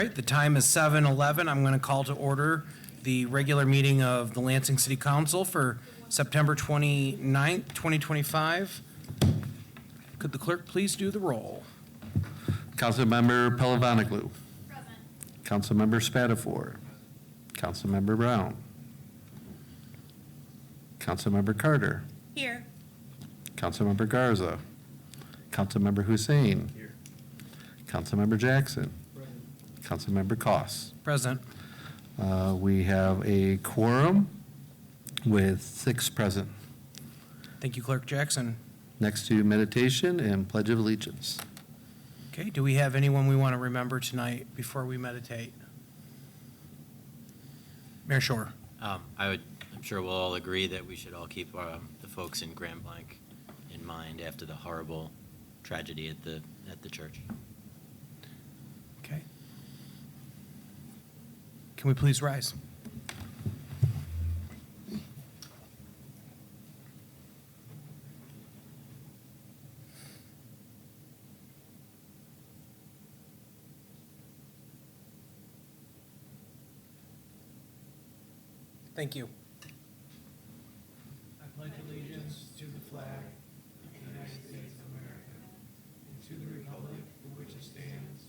right, the time is 7:11. I'm going to call to order the regular meeting of the Lansing City Council for September 29th, 2025. Could the clerk please do the roll? Councilmember Pellevanoglu. Present. Councilmember Spatafor. Councilmember Brown. Councilmember Carter. Here. Councilmember Garza. Councilmember Hussein. Here. Councilmember Jackson. Present. Councilmember Koss. Present. We have a quorum with 6 present. Thank you, Clerk Jackson. Next to meditation and Pledge of Allegiance. Okay, do we have anyone we want to remember tonight before we meditate? Mayor Shore. I'm sure we'll all agree that we should all keep the folks in Grand Blanc in mind after the horrible tragedy at the church. Okay. Can we please rise? Thank you. I pledge allegiance to the flag of the United States of America and to the republic for which it stands,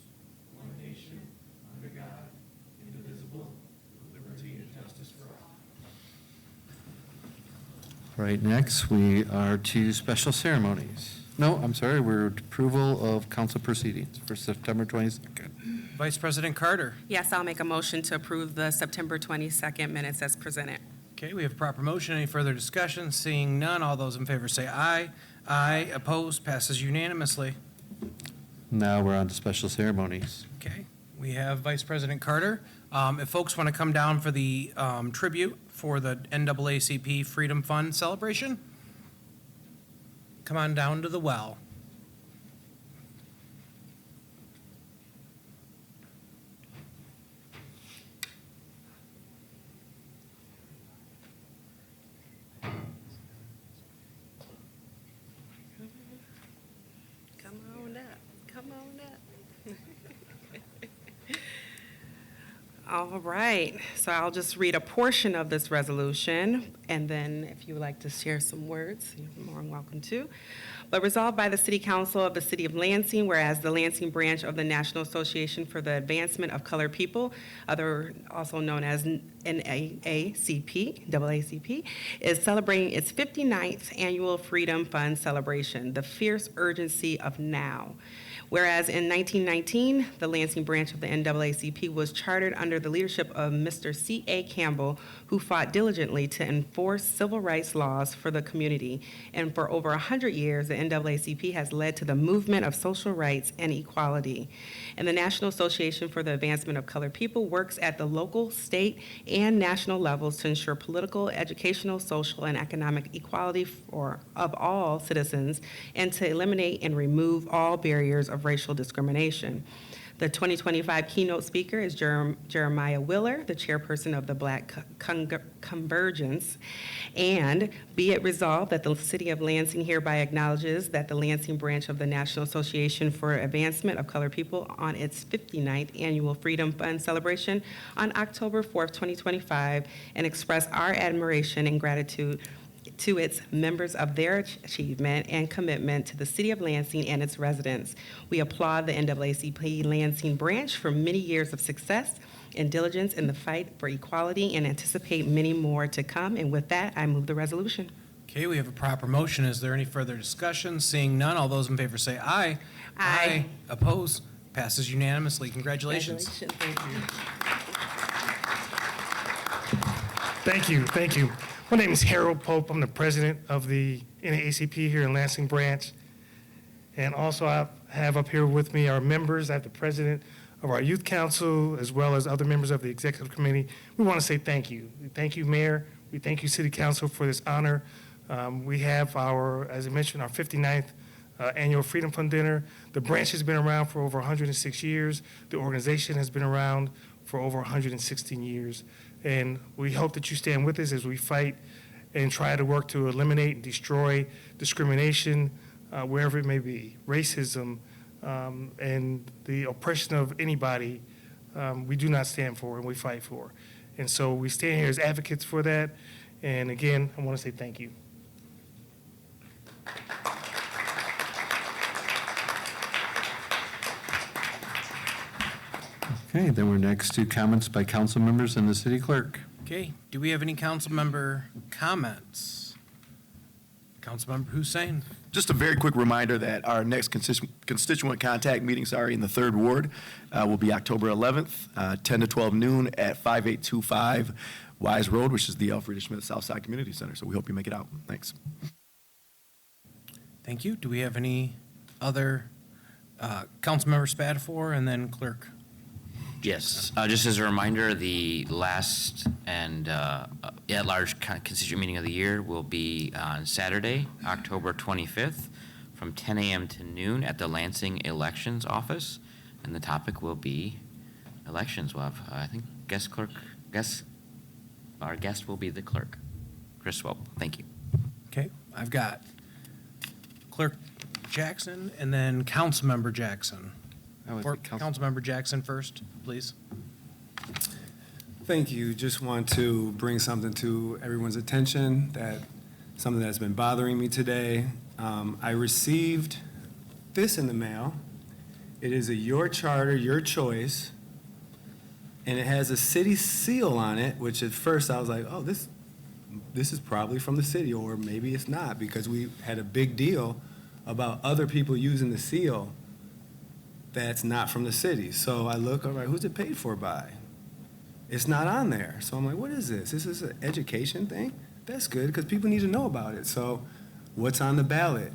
one nation, under God, indivisible, with liberty and justice for all. Right, next we are to special ceremonies. No, I'm sorry, we're approval of council proceedings for September 22nd. Vice President Carter. Yes, I'll make a motion to approve the September 22nd minutes as presented. Okay, we have a proper motion. Any further discussion? Seeing none, all those in favor say aye. Aye. Opposed? Passes unanimously. Now we're on to special ceremonies. Okay, we have Vice President Carter. If folks want to come down for the tribute for the NAACP Freedom Fund celebration, come on down to the well. Come on up, come on up. All right, so I'll just read a portion of this resolution, and then if you would like to share some words, you're more than welcome to. But resolved by the City Council of the City of Lansing, whereas the Lansing branch of the National Association for the Advancement of Colored People, also known as NAACP, is celebrating its 59th annual Freedom Fund celebration, the fierce urgency of now. Whereas in 1919, the Lansing branch of the NAACP was chartered under the leadership of Mr. C.A. Campbell, who fought diligently to enforce civil rights laws for the community. And for over 100 years, the NAACP has led to the movement of social rights and equality. And the National Association for the Advancement of Colored People works at the local, state, and national levels to ensure political, educational, social, and economic equality of all citizens, and to eliminate and remove all barriers of racial discrimination. The 2025 keynote speaker is Jeremiah Willer, the chairperson of the Black Convergence. And be it resolved that the City of Lansing hereby acknowledges that the Lansing branch of the National Association for Advancement of Colored People on its 59th annual Freedom Fund celebration on October 4th, 2025, and express our admiration and gratitude to its members of their achievement and commitment to the City of Lansing and its residents. We applaud the NAACP Lansing branch for many years of success and diligence in the fight for equality and anticipate many more to come. And with that, I move the resolution. Okay, we have a proper motion. Is there any further discussion? Seeing none, all those in favor say aye. Aye. Opposed? Passes unanimously. Congratulations. Congratulations. Thank you, thank you. My name is Harold Pope. I'm the president of the NAACP here in Lansing branch. And also I have up here with me our members. I have the president of our youth council, as well as other members of the executive committee. We want to say thank you. Thank you, Mayor. We thank you, City Council, for this honor. We have our, as I mentioned, our 59th annual Freedom Fund dinner. The branch has been around for over 106 years. The organization has been around for over 116 years. And we hope that you stand with us as we fight and try to work to eliminate and destroy discrimination wherever it may be, racism, and the oppression of anybody we do not stand for and we fight for. And so we stand here as advocates for that. And again, I want to say thank you. Okay, then we're next to comments by council members and the city clerk. Okay, do we have any council member comments? Councilmember Hussein? Just a very quick reminder that our next constituent contact meeting, in the 3rd Ward, will be October 11th, 10 to 12 noon at 5825 Wise Road, which is the Elfrida Smith Southside Community Center. So we hope you make it out. Thanks. Thank you. Do we have any other, Councilmember Spatafor and then clerk? Yes, just as a reminder, the last and at-large constituent meeting of the year will be on Saturday, October 25th, from 10 a.m. to noon at the Lansing Elections Office, and the topic will be elections. We'll have, I think, our guest will be the clerk, Chris Swope. Thank you. Okay, I've got Clerk Jackson and then Councilmember Jackson. That would Or be council- Councilmember Jackson first, please. Thank you. Just want to bring something to everyone's attention, something that's been bothering me today. I received this in the mail. It is a Your Charter, Your Choice, and it has a city seal on it, which at first I was like, oh, this is probably from the city, or maybe it's not, because we had a big deal about other people using the seal that's not from the city. So I look, all right, who's it paid for by? It's not on there. So I'm like, what is this? This is an education thing? That's good, because people need to know about it. So what's on the ballot?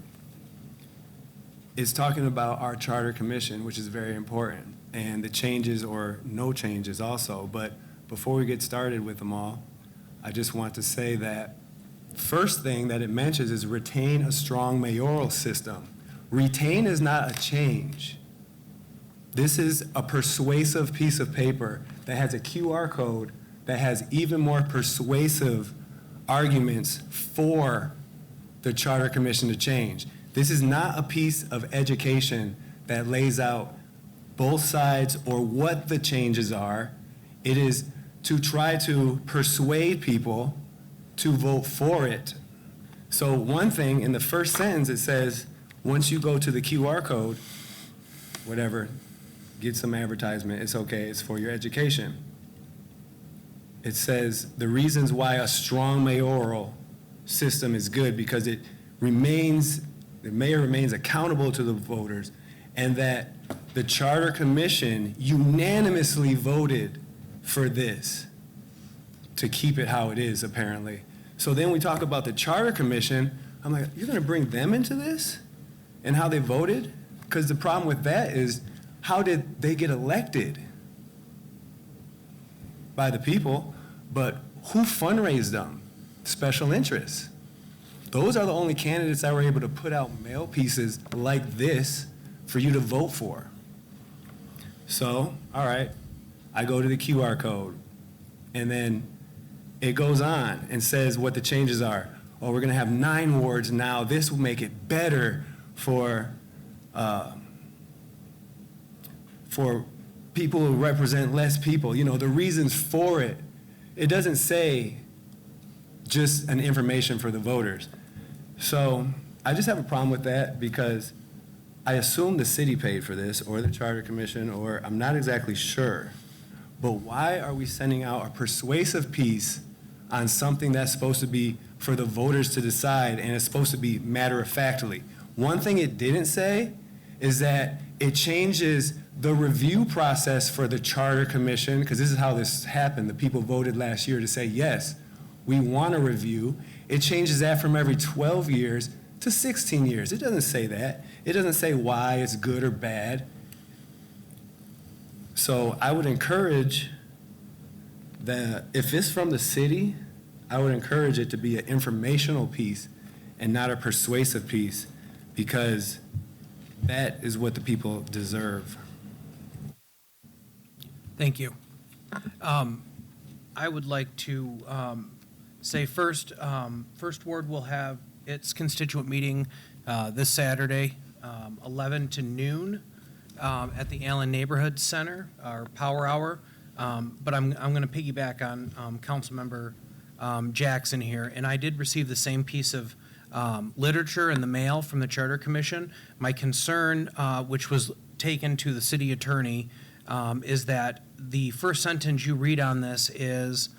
It's talking about our charter commission, which is very important, and the changes or no changes also. But before we get started with them all, I just want to say that first thing that it mentions is retain a strong mayoral system. Retain is not a change. This is a persuasive piece of paper that has a QR code that has even more persuasive arguments for the Charter Commission to change. This is not a piece of education that lays out both sides or what the changes are. It is to try to persuade people to vote for it. So one thing, in the first sentence, it says, once you go to the QR code, whatever, get some advertisement, it's okay, it's for your education. It says the reasons why a strong mayoral system is good, because the mayor remains accountable to the voters, and that the Charter Commission unanimously voted for this to keep it how it is, apparently. So then we talk about the Charter Commission. I'm like, you're gonna bring them into this and how they voted? Because the problem with that is, how did they get elected? By the people, but who fundraised them? Special interests. Those are the only candidates that were able to put out mail pieces like this for you to vote for. So, all right, I go to the QR code, and then it goes on and says what the changes are. Oh, we're gonna have 9 wards now. This will make it better for people who represent less people. You know, the reasons for it. It doesn't say just an information for the voters. So I just have a problem with that, because I assume the city paid for this, or the Charter Commission, or I'm not exactly sure. But why are we sending out a persuasive piece on something that's supposed to be for the voters to decide, and it's supposed to be matter-of-factly? One thing it didn't say is that it changes the review process for the Charter Commission, because this is how this happened. The people voted last year to say, yes, we want a review. It changes that from every 12 years to 16 years. It doesn't say that. It doesn't say why it's good or bad. So I would encourage that if it's from the city, I would encourage it to be an informational piece and not a persuasive piece, because that is what the people deserve. Thank you. I would like to say first Ward will have its constituent meeting this Saturday, 11 to noon. at the Allen Neighborhood Center, our Power Hour. But I'm going to piggyback on Councilmember Jackson here. And I did receive the same piece of literature in the mail from the Charter Commission. My concern, which was taken to the city attorney, is that the first sentence you read on this is,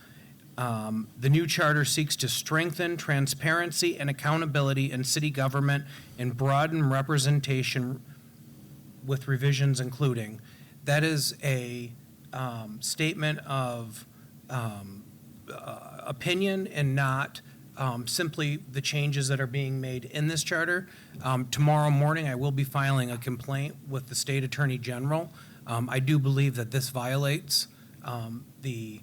the new charter seeks to strengthen transparency and accountability in city government and broaden representation with revisions including. That is a statement of opinion and not simply the changes that are being made in this charter. Tomorrow morning, I will be filing a complaint with the state attorney general. I do believe that this violates the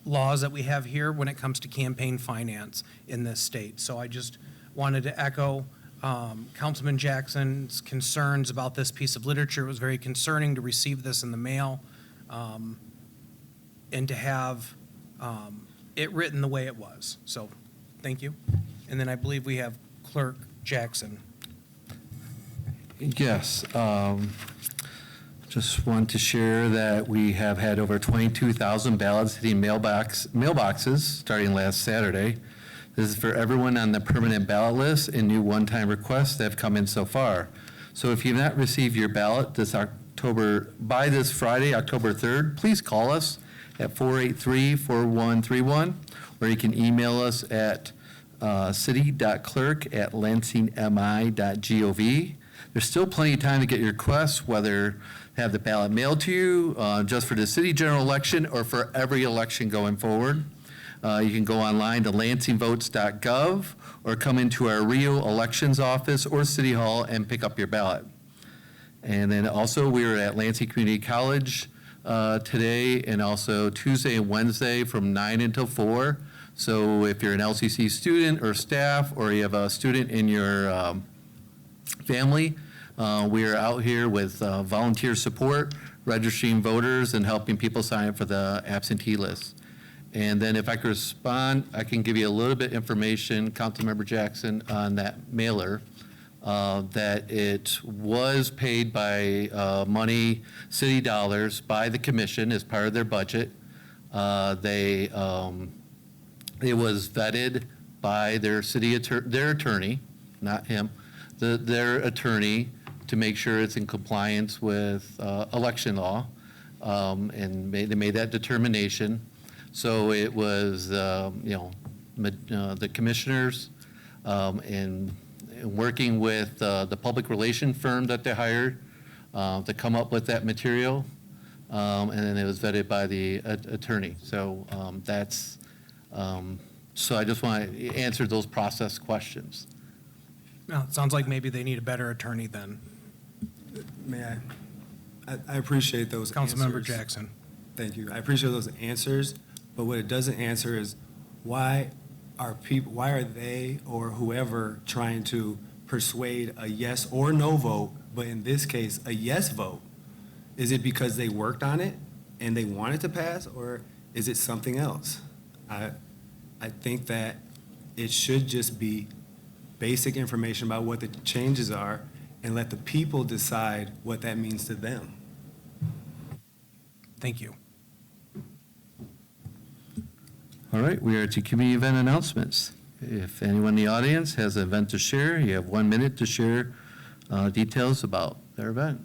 laws that we have here when it comes to campaign finance in this state. So I just wanted to echo Councilman Jackson's concerns about this piece of literature. It was very concerning to receive this in the mail and to have it written the way it was. So thank you. And then I believe we have Clerk Jackson. Yes. Just want to share that we have had over 22,000 ballots hitting mailboxes starting last Saturday. This is for everyone on the permanent ballot list and new one-time requests that have come in so far. So if you've not received your ballot by this Friday, October 3rd, please call us at 483-4131, or you can email us at city.clerk@lansingmi.gov. There's still plenty of time to get your requests, whether have the ballot mailed to you just for the city general election or for every election going forward. You can go online to lansingvotes.gov or come into our Rio Elections Office or City Hall and pick up your ballot. And then also, we were at Lansing Community College today, and also Tuesday and Wednesday from 9 until 4. So if you're an LCC student or staff, or you have a student in your family, we are out here with volunteer support, registering voters, and helping people sign up for the absentee list. And then if I could respond, I can give you a little bit information, Councilmember Jackson, on that mailer, that it was paid by money, city dollars, by the commission as part of their budget. It was vetted by their their attorney, not him, their attorney, to make sure it's in compliance with election law, and they made that determination. So it was, the commissioners and working with the public relation firm that they hired to come up with that material, and then it was vetted by the attorney. So so I just want to answer those process questions. No, it sounds like maybe they need a better attorney then. May I appreciate those answers. Councilmember Jackson. Thank you. I appreciate those answers, but what it doesn't answer is why are they or whoever trying to persuade a yes or no vote, but in this case, a yes vote? Is it because they worked on it and they want it to pass, or is it something else? I think that it should just be basic information about what the changes are and let the people decide what that means to them. Thank you. All right, we are to community event announcements. If anyone in the audience has an event to share, you have 1 minute to share details about their event.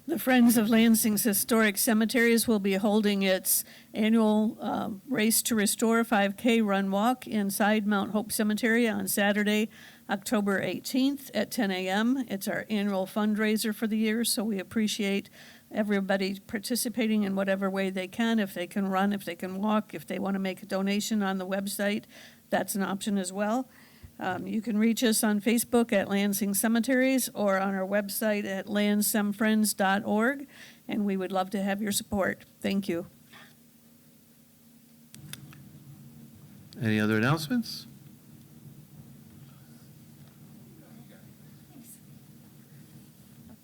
The Friends of Lansing's Historic Cemeteries will be holding its annual Race to Restore 5K Run Walk inside Mount Hope Cemetery on Saturday, October 18th at 10 a.m. It's our annual fundraiser for the year, so we appreciate everybody participating in whatever way they can. If they can run, if they can walk, if they want to make a donation on the website, that's an option as well. You can reach us on Facebook at Lansing Cemeteries or on our website at landsemfriends.org, and we would love to have your support. Thank you. Any other announcements?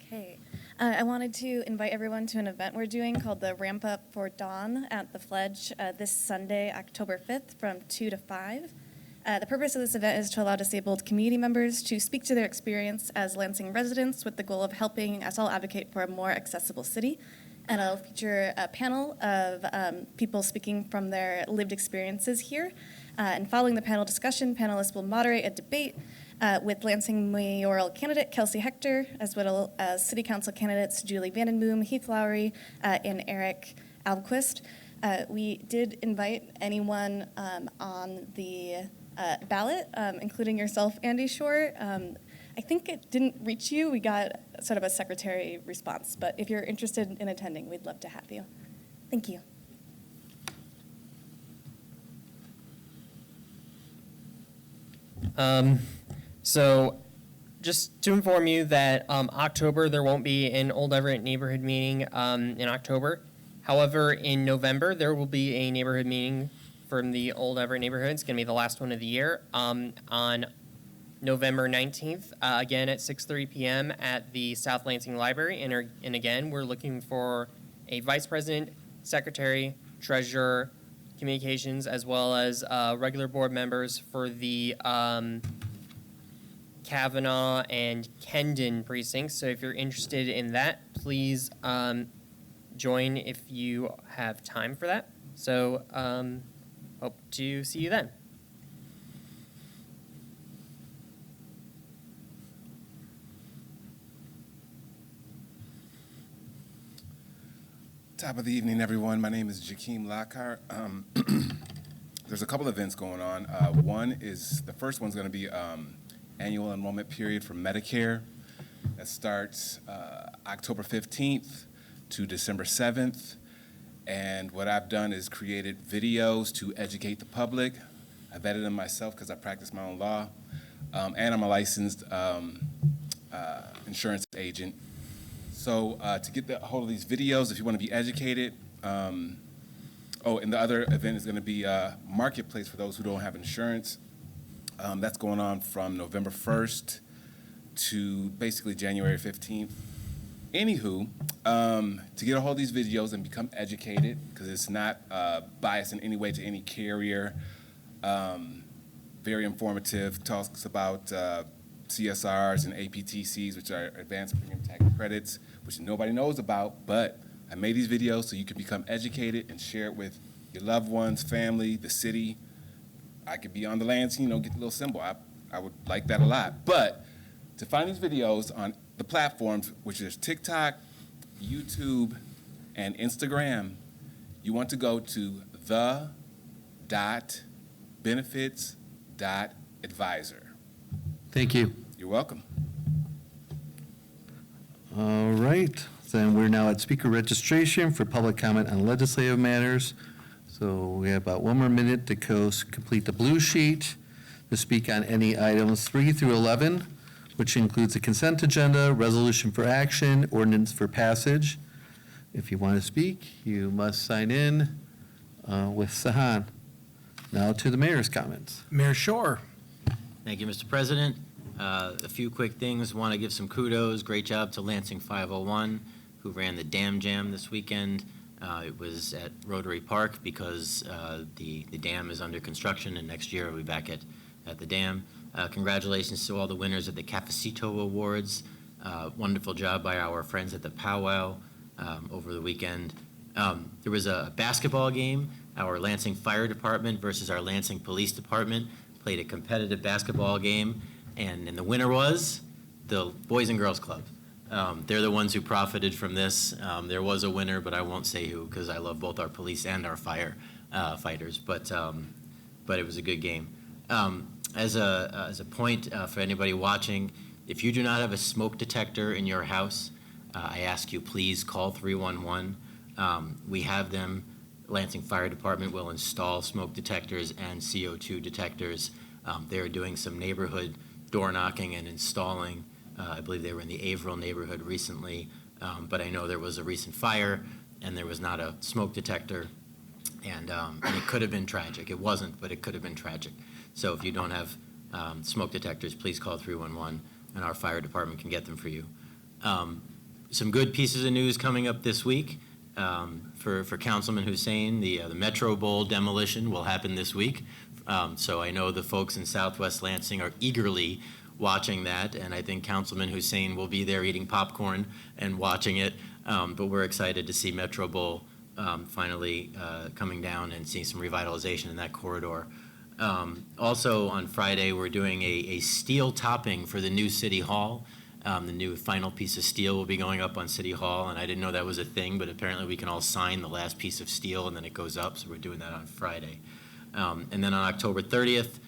Okay. I wanted to invite everyone to an event we're doing called the Ramp Up for Dawn at the Fledge this Sunday, October 5th from 2 to 5. The purpose of this event is to allow disabled community members to speak to their experience as Lansing residents with the goal of helping us all advocate for a more accessible city. And I'll feature a panel of people speaking from their lived experiences here. And following the panel discussion, panelists will moderate a debate with Lansing mayoral candidate Kelsey Hector, as well as city council candidates Julie Vandenboom, Heath Lowry, and Eric Alquist. We did invite anyone on the ballot, including yourself, Andy Shore. I think it didn't reach you. We got sort of a secretary response, but if you're interested in attending, we'd love to have you. Thank you. So just to inform you that October, there won't be an Old Everett neighborhood meeting in October. However, in November, there will be a neighborhood meeting from the Old Everett neighborhood. It's going to be the last one of the year on November 19th, again at 6:30 p.m. at the South Lansing Library. And again, we're looking for a vice president, secretary, treasurer, communications, as well as regular board members for the Kavanaugh and Kendon precincts. So if you're interested in that, please join if you have time for that. So hope to see you then. Top of the evening, everyone. My name is Jakeem Lockhart. There's a couple events going on. The first one's going to be annual enrollment period for Medicare. That starts October 15th to December 7th. And what I've done is created videos to educate the public. I've edited them myself because I practice my own law. And I'm a licensed insurance agent. So to get a hold of these videos, if you want to be educated, and the other event is going to be Marketplace for those who don't have insurance. That's going on from November 1st to basically January 15th. Anywho, to get a hold of these videos and become educated, because it's not biased in any way to any carrier, very informative, talks about CSRs and APTCs, which are advanced premium tax credits, which nobody knows about, but I made these videos so you can become educated and share it with your loved ones, family, the city. I could be on the Lansing, get the little symbol. I would like that a lot. But to find these videos on the platforms, which is TikTok, YouTube, and Instagram, you want to go to the.benefits.advisor. Thank you. You're welcome. All right, then we're now at speaker registration for public comment on legislative matters. So we have about 1 more minute to complete the blue sheet to speak on any items 3 through 11, which includes the consent agenda, resolution for action, ordinance for passage. If you want to speak, you must sign in with Sahan. Now to the mayor's comments. Mayor Shore. Thank you, Mr. President. A few quick things. Want to give some kudos. Great job to Lansing 501, who ran the Dam Jam this weekend. It was at Rotary Park because the dam is under construction, and next year we'll be back at the dam. Congratulations to all the winners at the Cafecito Awards. Wonderful job by our friends at the Powwow over the weekend. There was a basketball game. Our Lansing Fire Department versus our Lansing Police Department played a competitive basketball game, and the winner was the Boys and Girls Club. They're the ones who profited from this. There was a winner, but I won't say who because I love both our police and our fire fighters. But it was a good game. As a point for anybody watching, if you do not have a smoke detector in your house, I ask you please call 311. We have them. Lansing Fire Department will install smoke detectors and CO2 detectors. They're doing some neighborhood door knocking and installing. I believe they were in the Averill neighborhood recently, but I know there was a recent fire and there was not a smoke detector, and it could have been tragic. It wasn't, but it could have been tragic. So if you don't have smoke detectors, please call 311 and our fire department can get them for you. Some good pieces of news coming up this week for Councilman Hussein. The Metro Bowl demolition will happen this week. So I know the folks in Southwest Lansing are eagerly watching that, and I think Councilman Hussein will be there eating popcorn and watching it. But we're excited to see Metro Bowl finally coming down and see some revitalization in that corridor. Also on Friday, we're doing a steel topping for the new City Hall. The new final piece of steel will be going up on City Hall, and I didn't know that was a thing, but apparently we can all sign the last piece of steel and then it goes up, so we're doing that on Friday. And then on October 30th,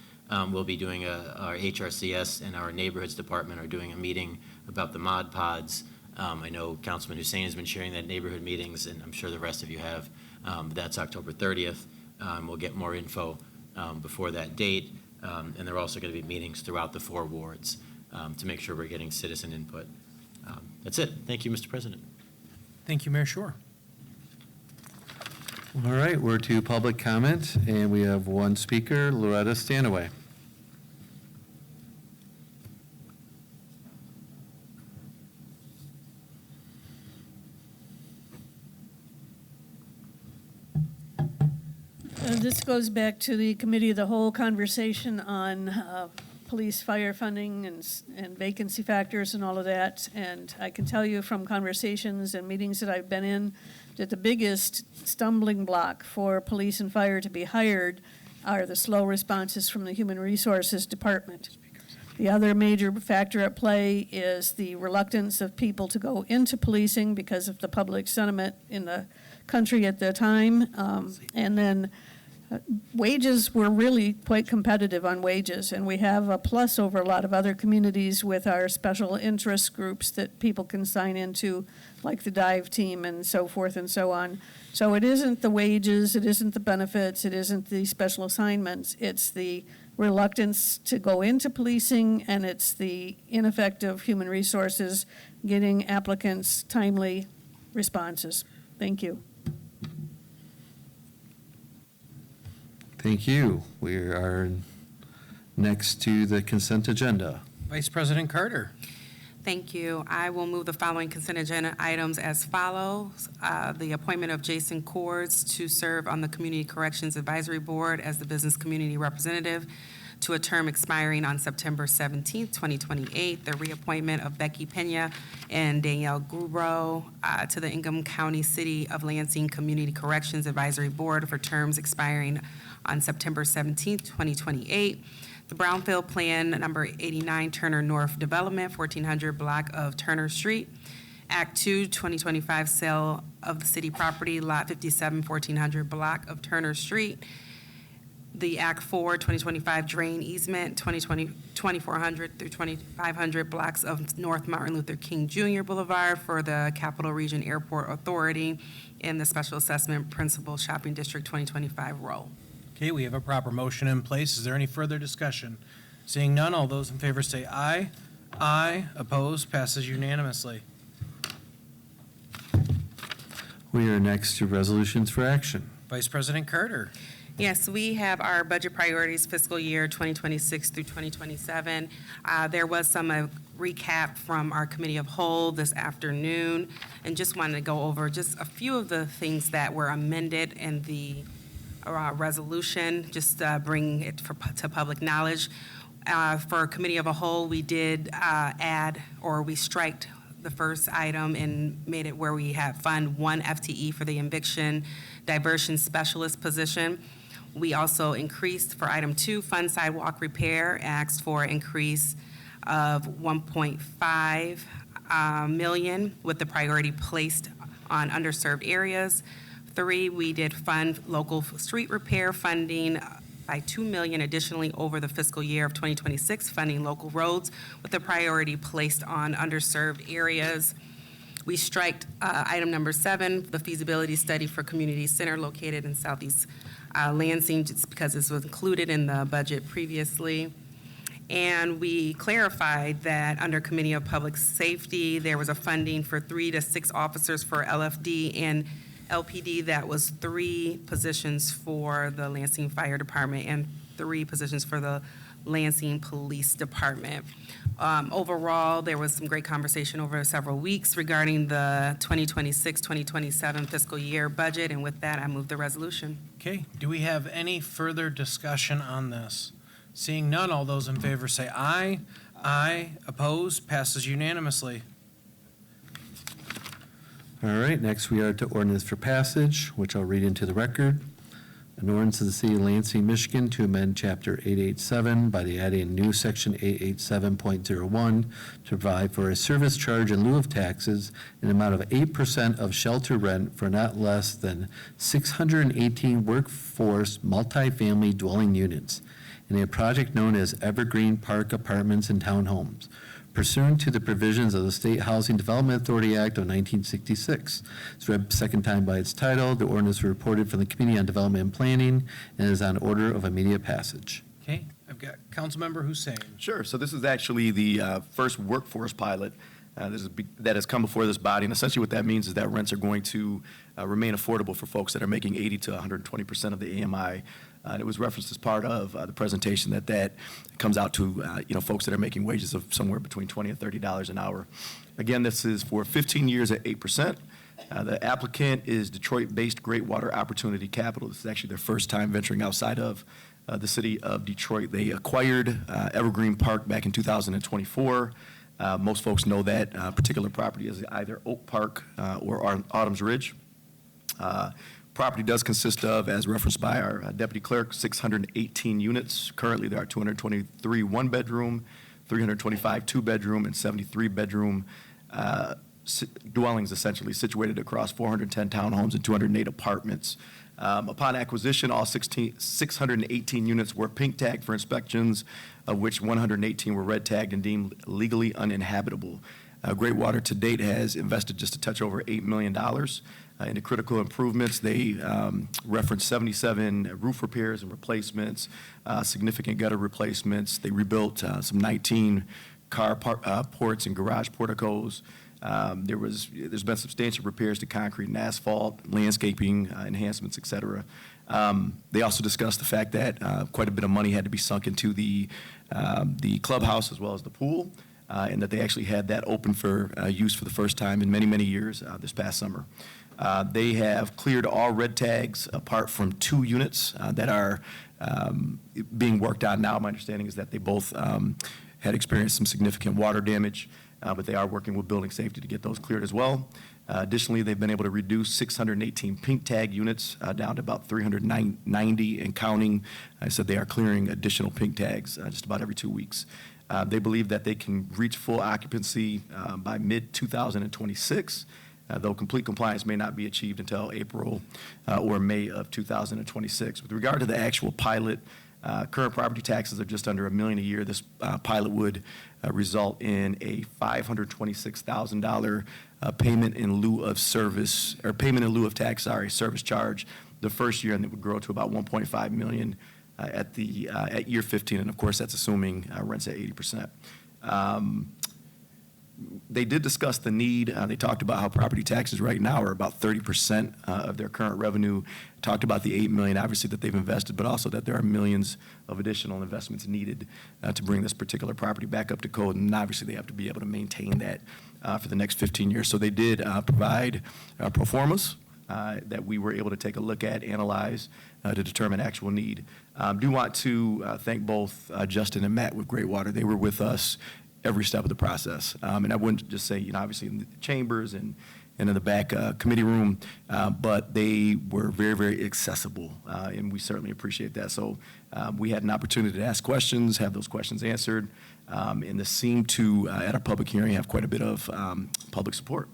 we'll be doing our HRCS and our neighborhoods department are doing a meeting about the Mod Pods. I know Councilman Hussein has been sharing that neighborhood meetings, and I'm sure the rest of you have. But that's October 30th. We'll get more info before that date. And there are also going to be meetings throughout the 4 wards to make sure we're getting citizen input. That's it. Thank you, Mr. President. Thank you, Mayor Shore. All right, we're to public comment, and we have one speaker, Loretta Stanaway. This goes back to the committee of the whole conversation on police fire funding and vacancy factors and all of that. And I can tell you from conversations and meetings that I've been in that the biggest stumbling block for police and fire to be hired are the slow responses from the Human Resources Department. The other major factor at play is the reluctance of people to go into policing because of the public sentiment in the country at the time. And then wages were really quite competitive on wages, and we have a plus over a lot of other communities with our special interest groups that people can sign into, like the dive team and so forth and so on. So it isn't the wages, it isn't the benefits, it isn't the special assignments, it's the reluctance to go into policing, and it's the ineffective human resources getting applicants timely responses. Thank you. Thank you. We are next to the consent agenda. Vice President Carter. Thank you. I will move the following consent agenda items as follows. The appointment of Jason Cords to serve on the Community Corrections Advisory Board as the Business Community Representative to a term expiring on September 17th, 2028. The reappointment of Becky Pena and Danielle Grubro to the Ingham County City of Lansing Community Corrections Advisory Board for terms expiring on September 17th, 2028. The Brownfield Plan number 89 Turner North Development, 1400 block of Turner Street. Act 2, 2025 sale of the city property, lot 57, 1400 block of Turner Street. The Act 4, 2025 drain easement, 2400 through 2500 blocks of North Martin Luther King Jr. Boulevard for the Capital Region Airport Authority in the Special Assessment Principal Shopping District 2025 role. Okay, we have a proper motion in place. Is there any further discussion? Seeing none, all those in favor say aye. Aye. Opposed? Passes unanimously. We are next to resolutions for action. Vice President Carter. Yes, we have our budget priorities fiscal year 2026 through 2027. There was some recap from our committee of whole this afternoon, and just wanted to go over just a few of the things that were amended in the resolution, just bring it to public knowledge. For committee of a whole, we did add, or we striked the first item and made it where we have fund 1 FTE for the eviction diversion specialist position. We also increased for item 2, fund sidewalk repair, asked for increase of 1.5 million with the priority placed on underserved areas. 3, we did fund local street repair funding by $2 million additionally over the fiscal year of 2026, funding local roads with the priority placed on underserved areas. We striked item number 7, the feasibility study for community center located in Southeast Lansing, just because this was included in the budget previously. And we clarified that under Committee of Public Safety, there was a funding for 3 to 6 officers for LFD and LPD. That was 3 positions for the Lansing Fire Department and 3 positions for the Lansing Police Department. Overall, there was some great conversation over several weeks regarding the 2026-2027 fiscal year budget, and with that, I move the resolution. Okay, do we have any further discussion on this? Seeing none, all those in favor say aye. Aye. Opposed? Passes unanimously. All right, next we are to ordinance for passage, which I'll read into the record. An ordinance of the City of Lansing, Michigan to amend Chapter 887 by the adding a new Section 887.01 to provide for a service charge in lieu of taxes in an amount of 8% of shelter rent for not less than 618 workforce multifamily dwelling units in a project known as Evergreen Park Apartments and Townhomes, pursuant to the provisions of the State Housing Development Authority Act of 1966. It's read second time by its title. The ordinance was reported from the Committee on Development and Planning and is on order of immediate passage. Okay, I've got Councilmember Hussein. Sure. So this is actually the first workforce pilot that has come before this body. And essentially what that means is that rents are going to remain affordable for folks that are making 80 to 120% of the AMI. It was referenced as part of the presentation that comes out to folks that are making wages of somewhere between $20 and $30 an hour. Again, this is for 15 years at 8%. The applicant is Detroit-based Greatwater Opportunity Capital. This is actually their first time venturing outside of the city of Detroit. They acquired Evergreen Park back in 2024. Most folks know that particular property is either Oak Park or Autumn's Ridge. Property does consist of, as referenced by our deputy clerk, 618 units. Currently, there are 223 one-bedroom, 325 two-bedroom, and 73 bedroom dwellings essentially situated across 410 townhomes and 208 apartments. Upon acquisition, all 618 units were pink tagged for inspections, of which 118 were red tagged and deemed legally uninhabitable. Greatwater to date has invested just a touch over $8 million into critical improvements. They referenced 77 roof repairs and replacements, significant gutter replacements. They rebuilt some 19 car ports and garage porticos. There's been substantial repairs to concrete and asphalt, landscaping enhancements, et cetera. They also discussed the fact that quite a bit of money had to be sunk into the clubhouse as well as the pool, and that they actually had that open for use for the first time in many, many years this past summer. They have cleared all red tags apart from 2 units that are being worked on now. My understanding is that they both had experienced some significant water damage, but they are working with building safety to get those cleared as well. Additionally, they've been able to reduce 618 pink tag units down to about 390 and counting. I said they are clearing additional pink tags just about every 2 weeks. They believe that they can reach full occupancy by mid-2026, though complete compliance may not be achieved until April or May of 2026. With regard to the actual pilot, current property taxes are just under $1 million a year. This pilot would result in a $526,000 payment in lieu of service, or payment in lieu of tax, service charge the first year, and it would grow to about $1.5 million at year 15, and of course that's assuming rents at 80%. They did discuss the need. They talked about how property taxes right now are about 30% of their current revenue. Talked about the $8 million, obviously, that they've invested, but also that there are millions of additional investments needed to bring this particular property back up to code, and obviously they have to be able to maintain that for the next 15 years. So they did provide pro formas that we were able to take a look at, analyze, to determine actual need. Do want to thank both Justin and Matt with Greatwater. They were with us every step of the process. And I wouldn't just say, obviously in the chambers and in the back committee room, but they were very, very accessible, and we certainly appreciate that. So we had an opportunity to ask questions, have those questions answered, and this seemed to, at our public hearing, have quite a bit of public support.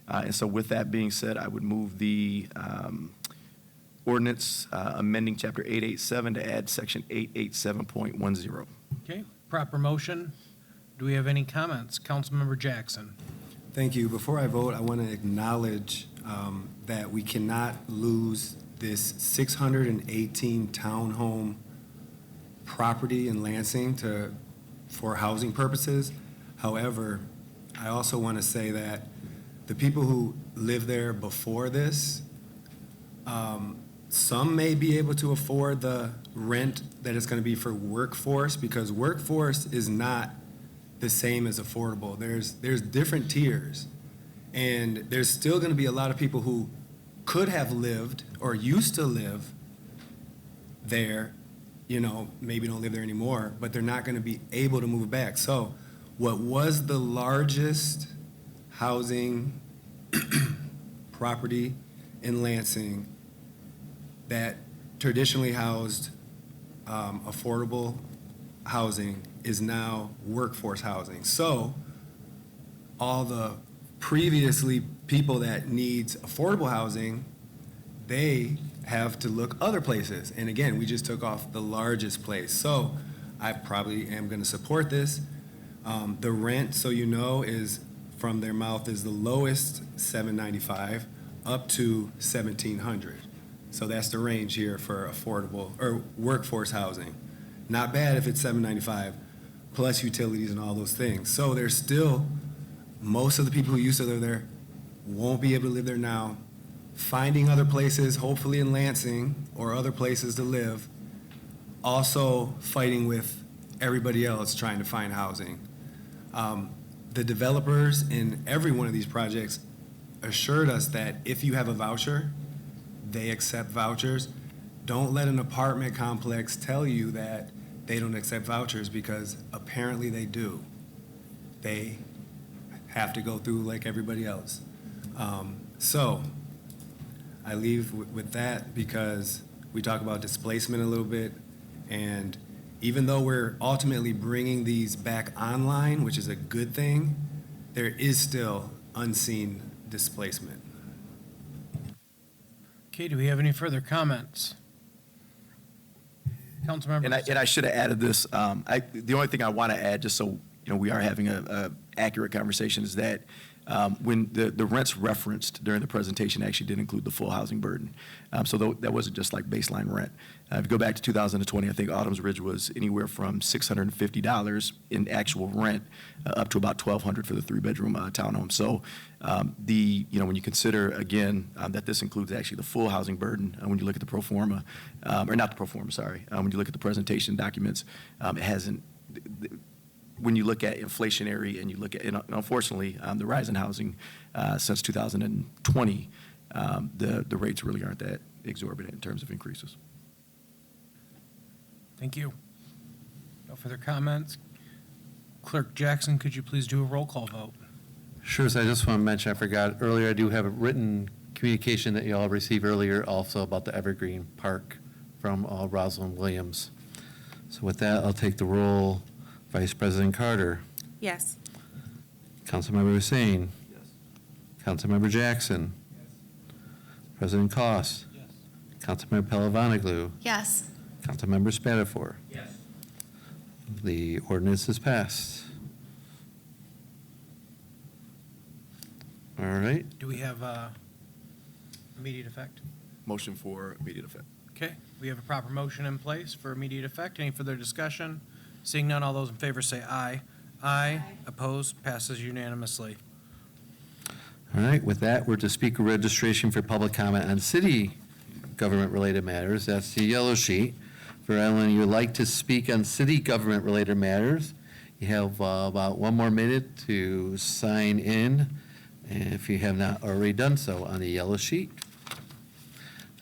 And so with that being said, I would move the ordinance amending Chapter 887 to add Section 887.10. Okay, proper motion. Do we have any comments? Councilmember Jackson. Thank you. Before I vote, I want to acknowledge that we cannot lose this 618 townhome property in Lansing for housing purposes. However, I also want to say that the people who lived there before this some may be able to afford the rent that it's going to be for workforce, because workforce is not the same as affordable. There's different tiers. And there's still going to be a lot of people who could have lived or used to live there, maybe don't live there anymore, but they're not going to be able to move back. So what was the largest housing property in Lansing that traditionally housed affordable housing is now workforce housing. So all the previously people that needs affordable housing, they have to look other places. And again, we just took off the largest place. So I probably am going to support this. The rent, so is from their mouth is the lowest $795 up to $1,700. So that's the range here for affordable or workforce housing. Not bad if it's $795 plus utilities and all those things. So there's still, most of the people who used to live there won't be able to live there now. Finding other places, hopefully in Lansing or other places to live. Also fighting with everybody else trying to find housing. The developers in every one of these projects assured us that if you have a voucher, they accept vouchers. Don't let an apartment complex tell you that they don't accept vouchers, because apparently they do. They have to go through like everybody else. So I leave with that because we talk about displacement a little bit, and even though we're ultimately bringing these back online, which is a good thing, there is still unseen displacement. Okay, do we have any further comments? Councilmember. And I should have added this. The only thing I want to add, just so we are having a accurate conversation, is that when the rents referenced during the presentation actually did include the full housing burden. So that wasn't just like baseline rent. If you go back to 2020, I think Autumn's Ridge was anywhere from $650 in actual rent up to about $1,200 for the 3-bedroom townhome. So when you consider again that this includes actually the full housing burden, when you look at the pro forma, or not the pro forma, sorry, when you look at the presentation documents, it hasn't. When you look at inflationary and you look at, unfortunately, the rise in housing since 2020, the rates really aren't that exorbitant in terms of increases. Thank you. No further comments. Clerk Jackson, could you please do a roll call vote? Sure, so I just want to mention, I forgot earlier, I do have a written communication that you all received earlier also about the Evergreen Park from Rosalind Williams. So with that, I'll take the roll. Vice President Carter. Yes. Councilmember Hussein. Yes. Councilmember Jackson. Yes. President Koss. Yes. Councilmember Palavaglu. Yes. Councilmember Spatafor. Yes. The ordinance is passed. All right. Do we have immediate effect? Motion for immediate effect. Okay, we have a proper motion in place for immediate effect. Any further discussion? Seeing none, all those in favor say aye. Aye. Opposed? Passes unanimously. All right, with that, we're to speaker registration for public comment on city government-related matters. That's the yellow sheet. For anyone you'd like to speak on city government-related matters, you have about 1 more minute to sign in, if you have not already done so, on the yellow sheet.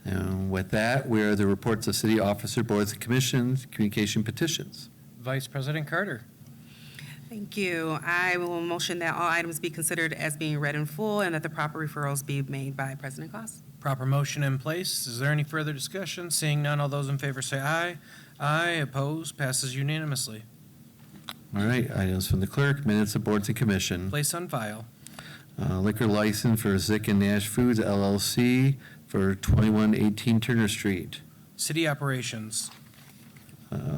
And with that, we are the reports of city officer, boards and commissions, communication petitions. Vice President Carter. Thank you. I will motion that all items be considered as being read in full and that the proper referrals be made by President Koss. Proper motion in place. Is there any further discussion? Seeing none, all those in favor say aye. Aye. Opposed? Passes unanimously. All right, items from the clerk, minutes of boards and commission. Place on file. Liquor license for Zick and Nash Foods LLC for 2118 Turner Street. City operations.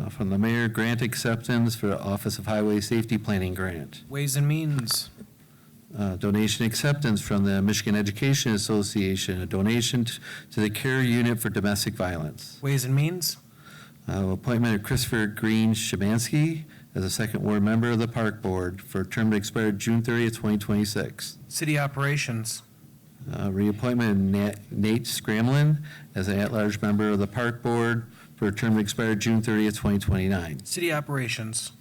From the mayor, grant acceptance for the Office of Highway Safety Planning Grant. Ways and means. Donation acceptance from the Michigan Education Association, a donation to the Care Unit for Domestic Violence. Ways and means. Appointment of Christopher Green Shabansky as a second ward member of the Park Board for a term to expire June 30th, 2026. City operations. Reappointment of Nate Scramlin as an at-large member of the Park Board for a term to expire June 30th, 2029. City Operations.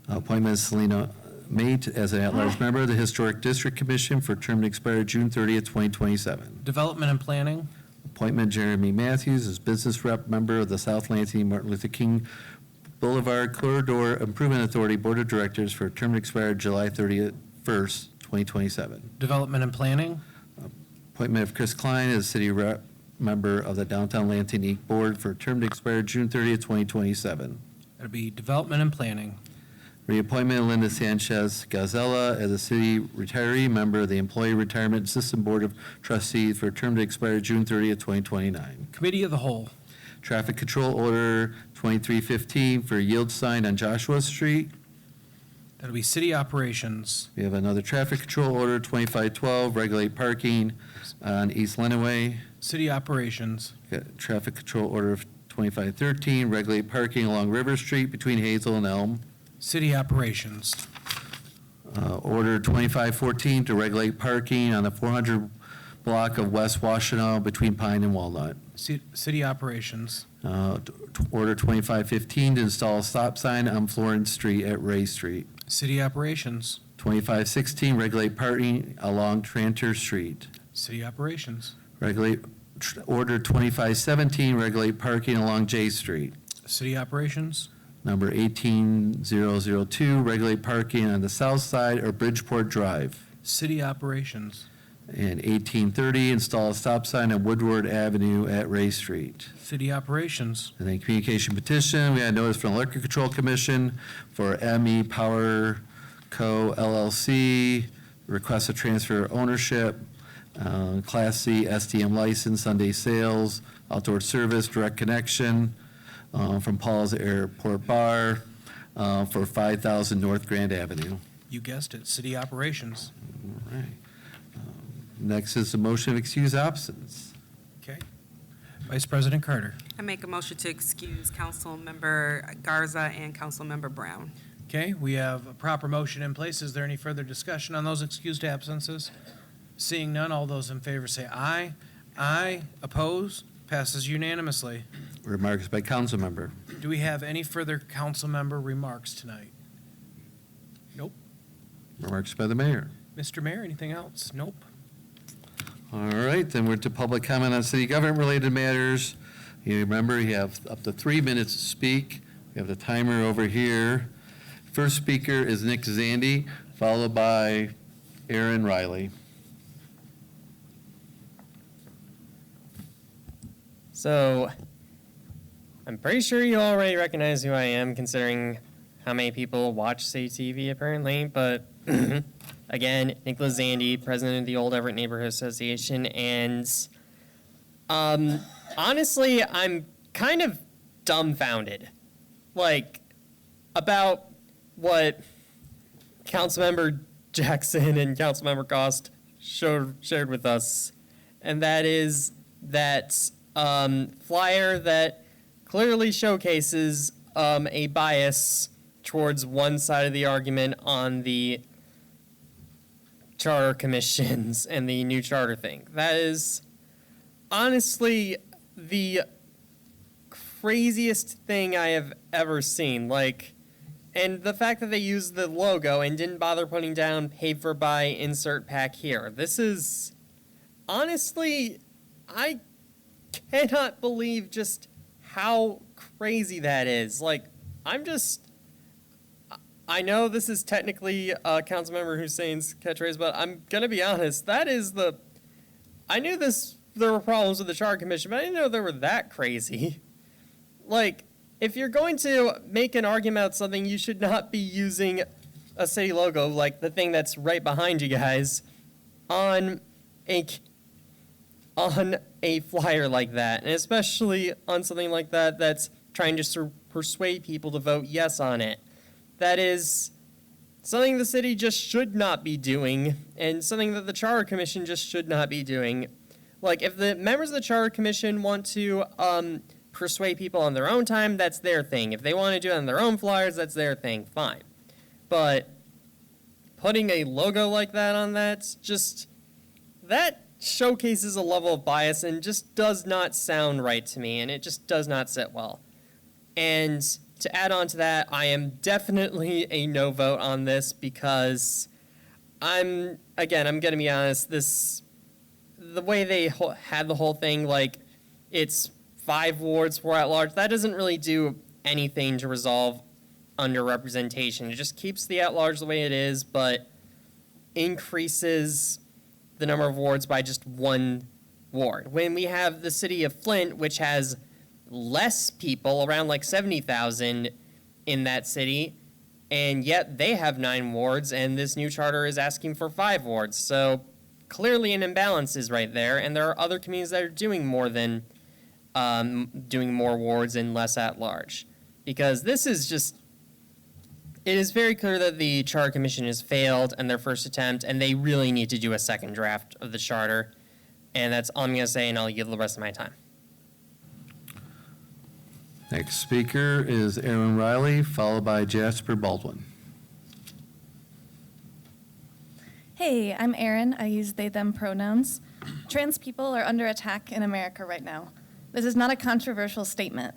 Appointment of Selena Mate as an at-large member of the Historic District Commission for a term to expire June 30th, 2027. Development and Planning. Appointment Jeremy Matthews as business rep member of the South Lansing Martin Luther King Boulevard Corridor Improvement Authority Board of Directors for a term to expire July 31st, 2027. Development and Planning. Appointment of Chris Klein as city rep member of the Downtown Lansing Inc. Board for a term to expire June 30th, 2027. That'll be Development and Planning. Reappointment of Linda Sanchez Gazella as a city retiree member of the Employee Retirement System Board of Trustees for a term to expire June 30th, 2029. Committee of the Whole. Traffic Control Order 2315 for yield sign on Joshua Street. That'll be City Operations. We have another Traffic Control Order 2512, regulate parking on East Lenawee. City Operations. Got Traffic Control Order 2513, regulate parking along River Street between Hazel and Elm. City Operations. Order 2514 to regulate parking on the 400 block of West Washtenaw between Pine and Walnut. City Operations. Order 2515 to install a stop sign on Florence Street at Ray Street. City Operations. 2516, regulate parking along Tranter Street. City Operations. Order 2517, regulate parking along J Street. City Operations. Number 18002, regulate parking on the south side or Bridgeport Drive. City Operations. And 1830, install a stop sign on Woodward Avenue at Ray Street. City Operations. And then communication petition, we had notice from the Electric Control Commission for ME Power Co. LLC, request a transfer of ownership, Class C STM license, Sunday sales, outdoor service, direct connection, from Paul's Airport Bar, for 5,000 North Grand Avenue. You guessed it, City Operations. All right. Next is the motion of excused absence. Okay. Vice President Carter. I make a motion to excuse Councilmember Garza and Councilmember Brown. Okay, we have a proper motion in place. Is there any further discussion on those excused absences? Seeing none, all those in favor say aye. Aye. Oppose? Passes unanimously. Remarks by council member. Do we have any further council member remarks tonight? Nope. Remarks by the mayor. Mr. Mayor, anything else? Nope. All right, then we're to public comment on city government-related matters. You remember, you have up to 3 minutes to speak. We have the timer over here. First speaker is Nick Zandy, followed by Aaron Riley. So, I'm pretty sure you already recognize who I am, considering how many people watch City TV, apparently. But, again, Nicholas Zandy, president of the Old Everett Neighborhood Association. And, honestly, I'm kind of dumbfounded, about what Councilmember Jackson and Councilmember Cost shared with us. And that is that flyer that clearly showcases a bias towards one side of the argument on the charter commissions and the new charter thing. That is honestly the craziest thing I have ever seen. And the fact that they used the logo and didn't bother putting down paid for by insert pack here. This is honestly, I cannot believe just how crazy that is. I know this is technically Councilmember Hussein's catchphrase, but I'm going to be honest, that is I knew there were problems with the Charter Commission, but I didn't know they were that crazy. If you're going to make an argument about something, you should not be using a city logo, like the thing that's right behind you guys, on a flyer like that, and especially on something like that that's trying to persuade people to vote yes on it. That is something the city just should not be doing, and something that the Charter Commission just should not be doing. If the members of the Charter Commission want to persuade people on their own time, that's their thing. If they want to do it on their own flyers, that's their thing, fine. But putting a logo like that on that, that showcases a level of bias and just does not sound right to me, and it just does not sit well. And to add on to that, I am definitely a no vote on this because I'm going to be honest, the way they had the whole thing, like it's 5 wards for at large, that doesn't really do anything to resolve underrepresentation. It just keeps the at large the way it is, but increases the number of wards by just 1 ward. When we have the city of Flint, which has less people, around like 70,000 in that city, and yet they have 9 wards, and this new charter is asking for 5 wards. So clearly an imbalance is right there, and there are other communities that are doing more than doing more wards and less at large. Because this is just, it is very clear that the Charter Commission has failed in their first attempt, and they really need to do a second draft of the charter. And that's all I'm going to say, and I'll yield the rest of my time. Next speaker is Aaron Riley, followed by Jasper Baldwin. Hey, I'm Erin. I use they, them pronouns. Trans people are under attack in America right now. This is not a controversial statement.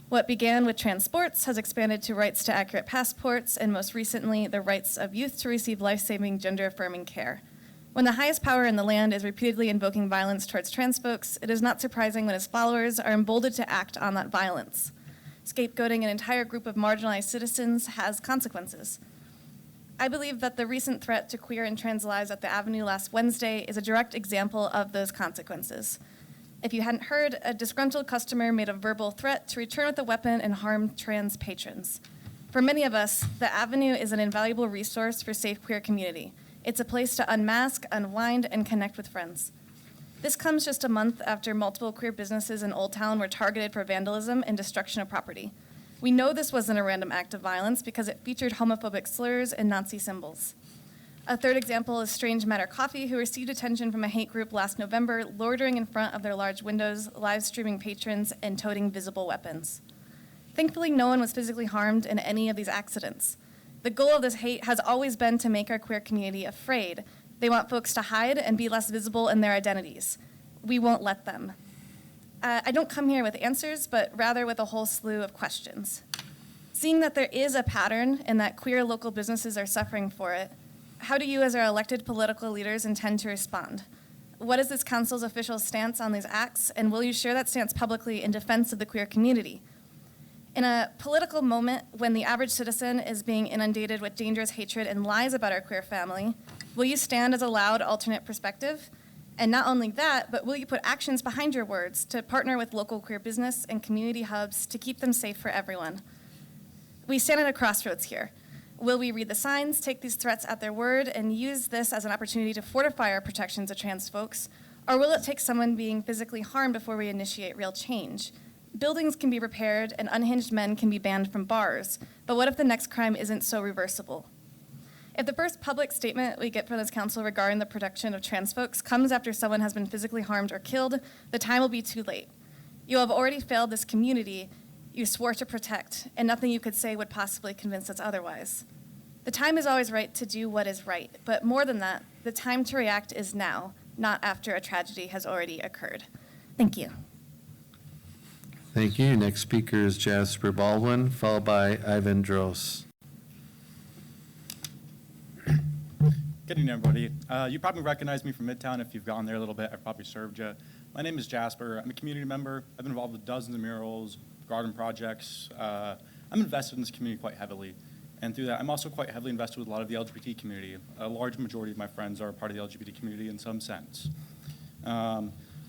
What began with trans sports has expanded to rights to accurate passports, and most recently, the rights of youth to receive life-saving, gender-affirming care. When the highest power in the land is repeatedly invoking violence towards trans folks, it is not surprising when his followers are emboldened to act on that violence. Scapegoating an entire group of marginalized citizens has consequences. I believe that the recent threat to queer and trans lives at the Avenue last Wednesday is a direct example of those consequences. If you hadn't heard, a disgruntled customer made a verbal threat to return with a weapon and harm trans patrons. For many of us, the Avenue is an invaluable resource for safe queer community. It's a place to unmask, unwind, and connect with friends. This comes just a month after multiple queer businesses in Old Town were targeted for vandalism and destruction of property. We know this wasn't a random act of violence because it featured homophobic slurs and Nazi symbols. A third example is Strange Matter Coffee, who received attention from a hate group last November, loitering in front of their large windows, live streaming patrons, and toting visible weapons. Thankfully, no one was physically harmed in any of these accidents. The goal of this hate has always been to make our queer community afraid. They want folks to hide and be less visible in their identities. We won't let them. I don't come here with answers, but rather with a whole slew of questions. Seeing that there is a pattern and that queer local businesses are suffering for it, how do you as our elected political leaders intend to respond? What is this council's official stance on these acts, and will you share that stance publicly in defense of the queer community? In a political moment when the average citizen is being inundated with dangerous hatred and lies about our queer family, will you stand as a loud alternate perspective? And not only that, but will you put actions behind your words to partner with local queer business and community hubs to keep them safe for everyone? We stand at a crossroads here. Will we read the signs, take these threats at their word, and use this as an opportunity to fortify our protections of trans folks? Or will it take someone being physically harmed before we initiate real change? Buildings can be repaired and unhinged men can be banned from bars, but what if the next crime isn't so reversible? If the first public statement we get from this council regarding the protection of trans folks comes after someone has been physically harmed or killed, the time will be too late. You have already failed this community you swore to protect, and nothing you could say would possibly convince us otherwise. The time is always right to do what is right, but more than that, the time to react is now, not after a tragedy has already occurred. Thank you. Thank you. Next speaker is Jasper Baldwin, followed by Ivan Dross. Good evening, everybody. You probably recognize me from Midtown if you've gone there a little bit. I've probably served you. My name is Jasper. I'm a community member. I've been involved with dozens of murals, garden projects. I'm invested in this community quite heavily. And through that, I'm also quite heavily invested with a lot of the LGBT community. A large majority of my friends are a part of the LGBT community in some sense.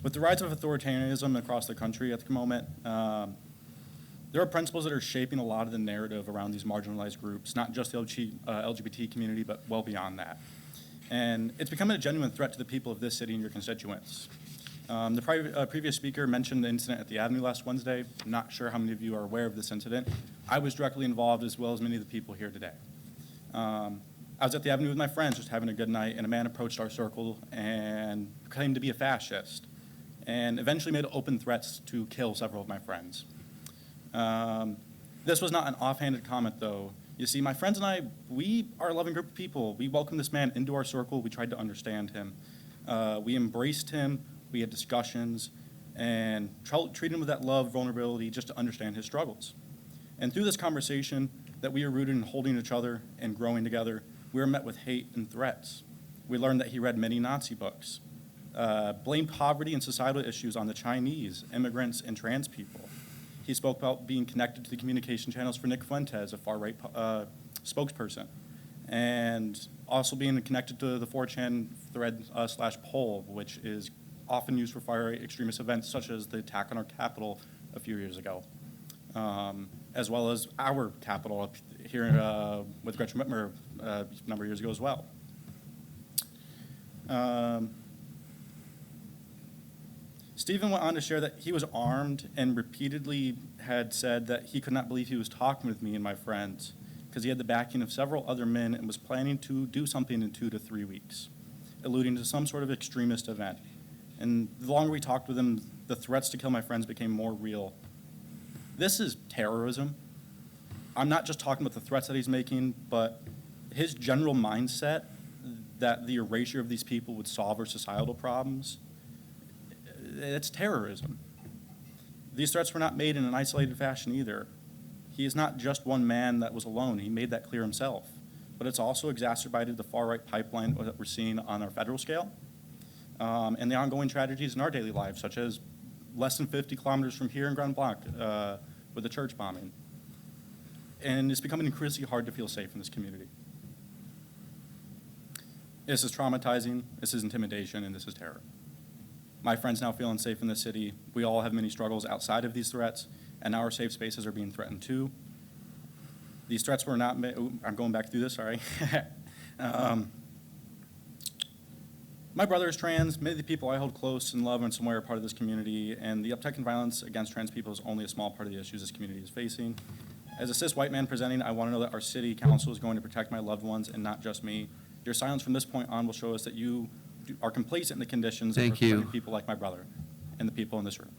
With the rise of authoritarianism across the country at the moment, there are principles that are shaping a lot of the narrative around these marginalized groups, not just the LGBT community, but well beyond that. And it's becoming a genuine threat to the people of this city and your constituents. The previous speaker mentioned the incident at the Avenue last Wednesday. I'm not sure how many of you are aware of this incident. I was directly involved, as well as many of the people here today. I was at the Avenue with my friends, just having a good night, and a man approached our circle and claimed to be a fascist, and eventually made open threats to kill several of my friends. This was not an offhanded comment, though. You see, my friends and I, we are a loving group of people. We welcomed this man into our circle. We tried to understand him. We embraced him, we had discussions, and treated him with that love, vulnerability, just to understand his struggles. And through this conversation that we are rooted in holding each other and growing together, we were met with hate and threats. We learned that he read many Nazi books, blamed poverty and societal issues on the Chinese, immigrants, and trans people. He spoke about being connected to the communication channels for Nick Fuentes, a far-right spokesperson, and also being connected to the 4chan thread / poll, which is often used for far-right extremist events such as the attack on our Capitol a few years ago, as well as our Capitol up here with Gretchen Whitmer a number of years ago as well. Stephen went on to share that he was armed and repeatedly had said that he could not believe he was talking with me and my friends because he had the backing of several other men and was planning to do something in 2 to 3 weeks, alluding to some sort of extremist event. And the longer we talked with him, the threats to kill my friends became more real. This is terrorism. I'm not just talking about the threats that he's making, but his general mindset that the erasure of these people would solve our societal problems. It's terrorism. These threats were not made in an isolated fashion either. He is not just one man that was alone. He made that clear himself. But it's also exacerbated the far-right pipeline that we're seeing on our federal scale and the ongoing tragedies in our daily lives, such as less than 50 kilometers from here in Grand Blanc with the church bombing. And it's becoming increasingly hard to feel safe in this community. This is traumatizing, this is intimidation, and this is terror. My friends now feel unsafe in the city. We all have many struggles outside of these threats, and our safe spaces are being threatened too. These threats were not made, I'm going back through this, sorry. My brother is trans. Many of the people I hold close and love in some way are part of this community, and the uptick in violence against trans people is only a small part of the issues this community is facing. As a cis white man presenting, I want to know that our city council is going to protect my loved ones and not just me. Your silence from this point on will show us that you are complacent in the conditions of protecting people like my brother and the people in this room.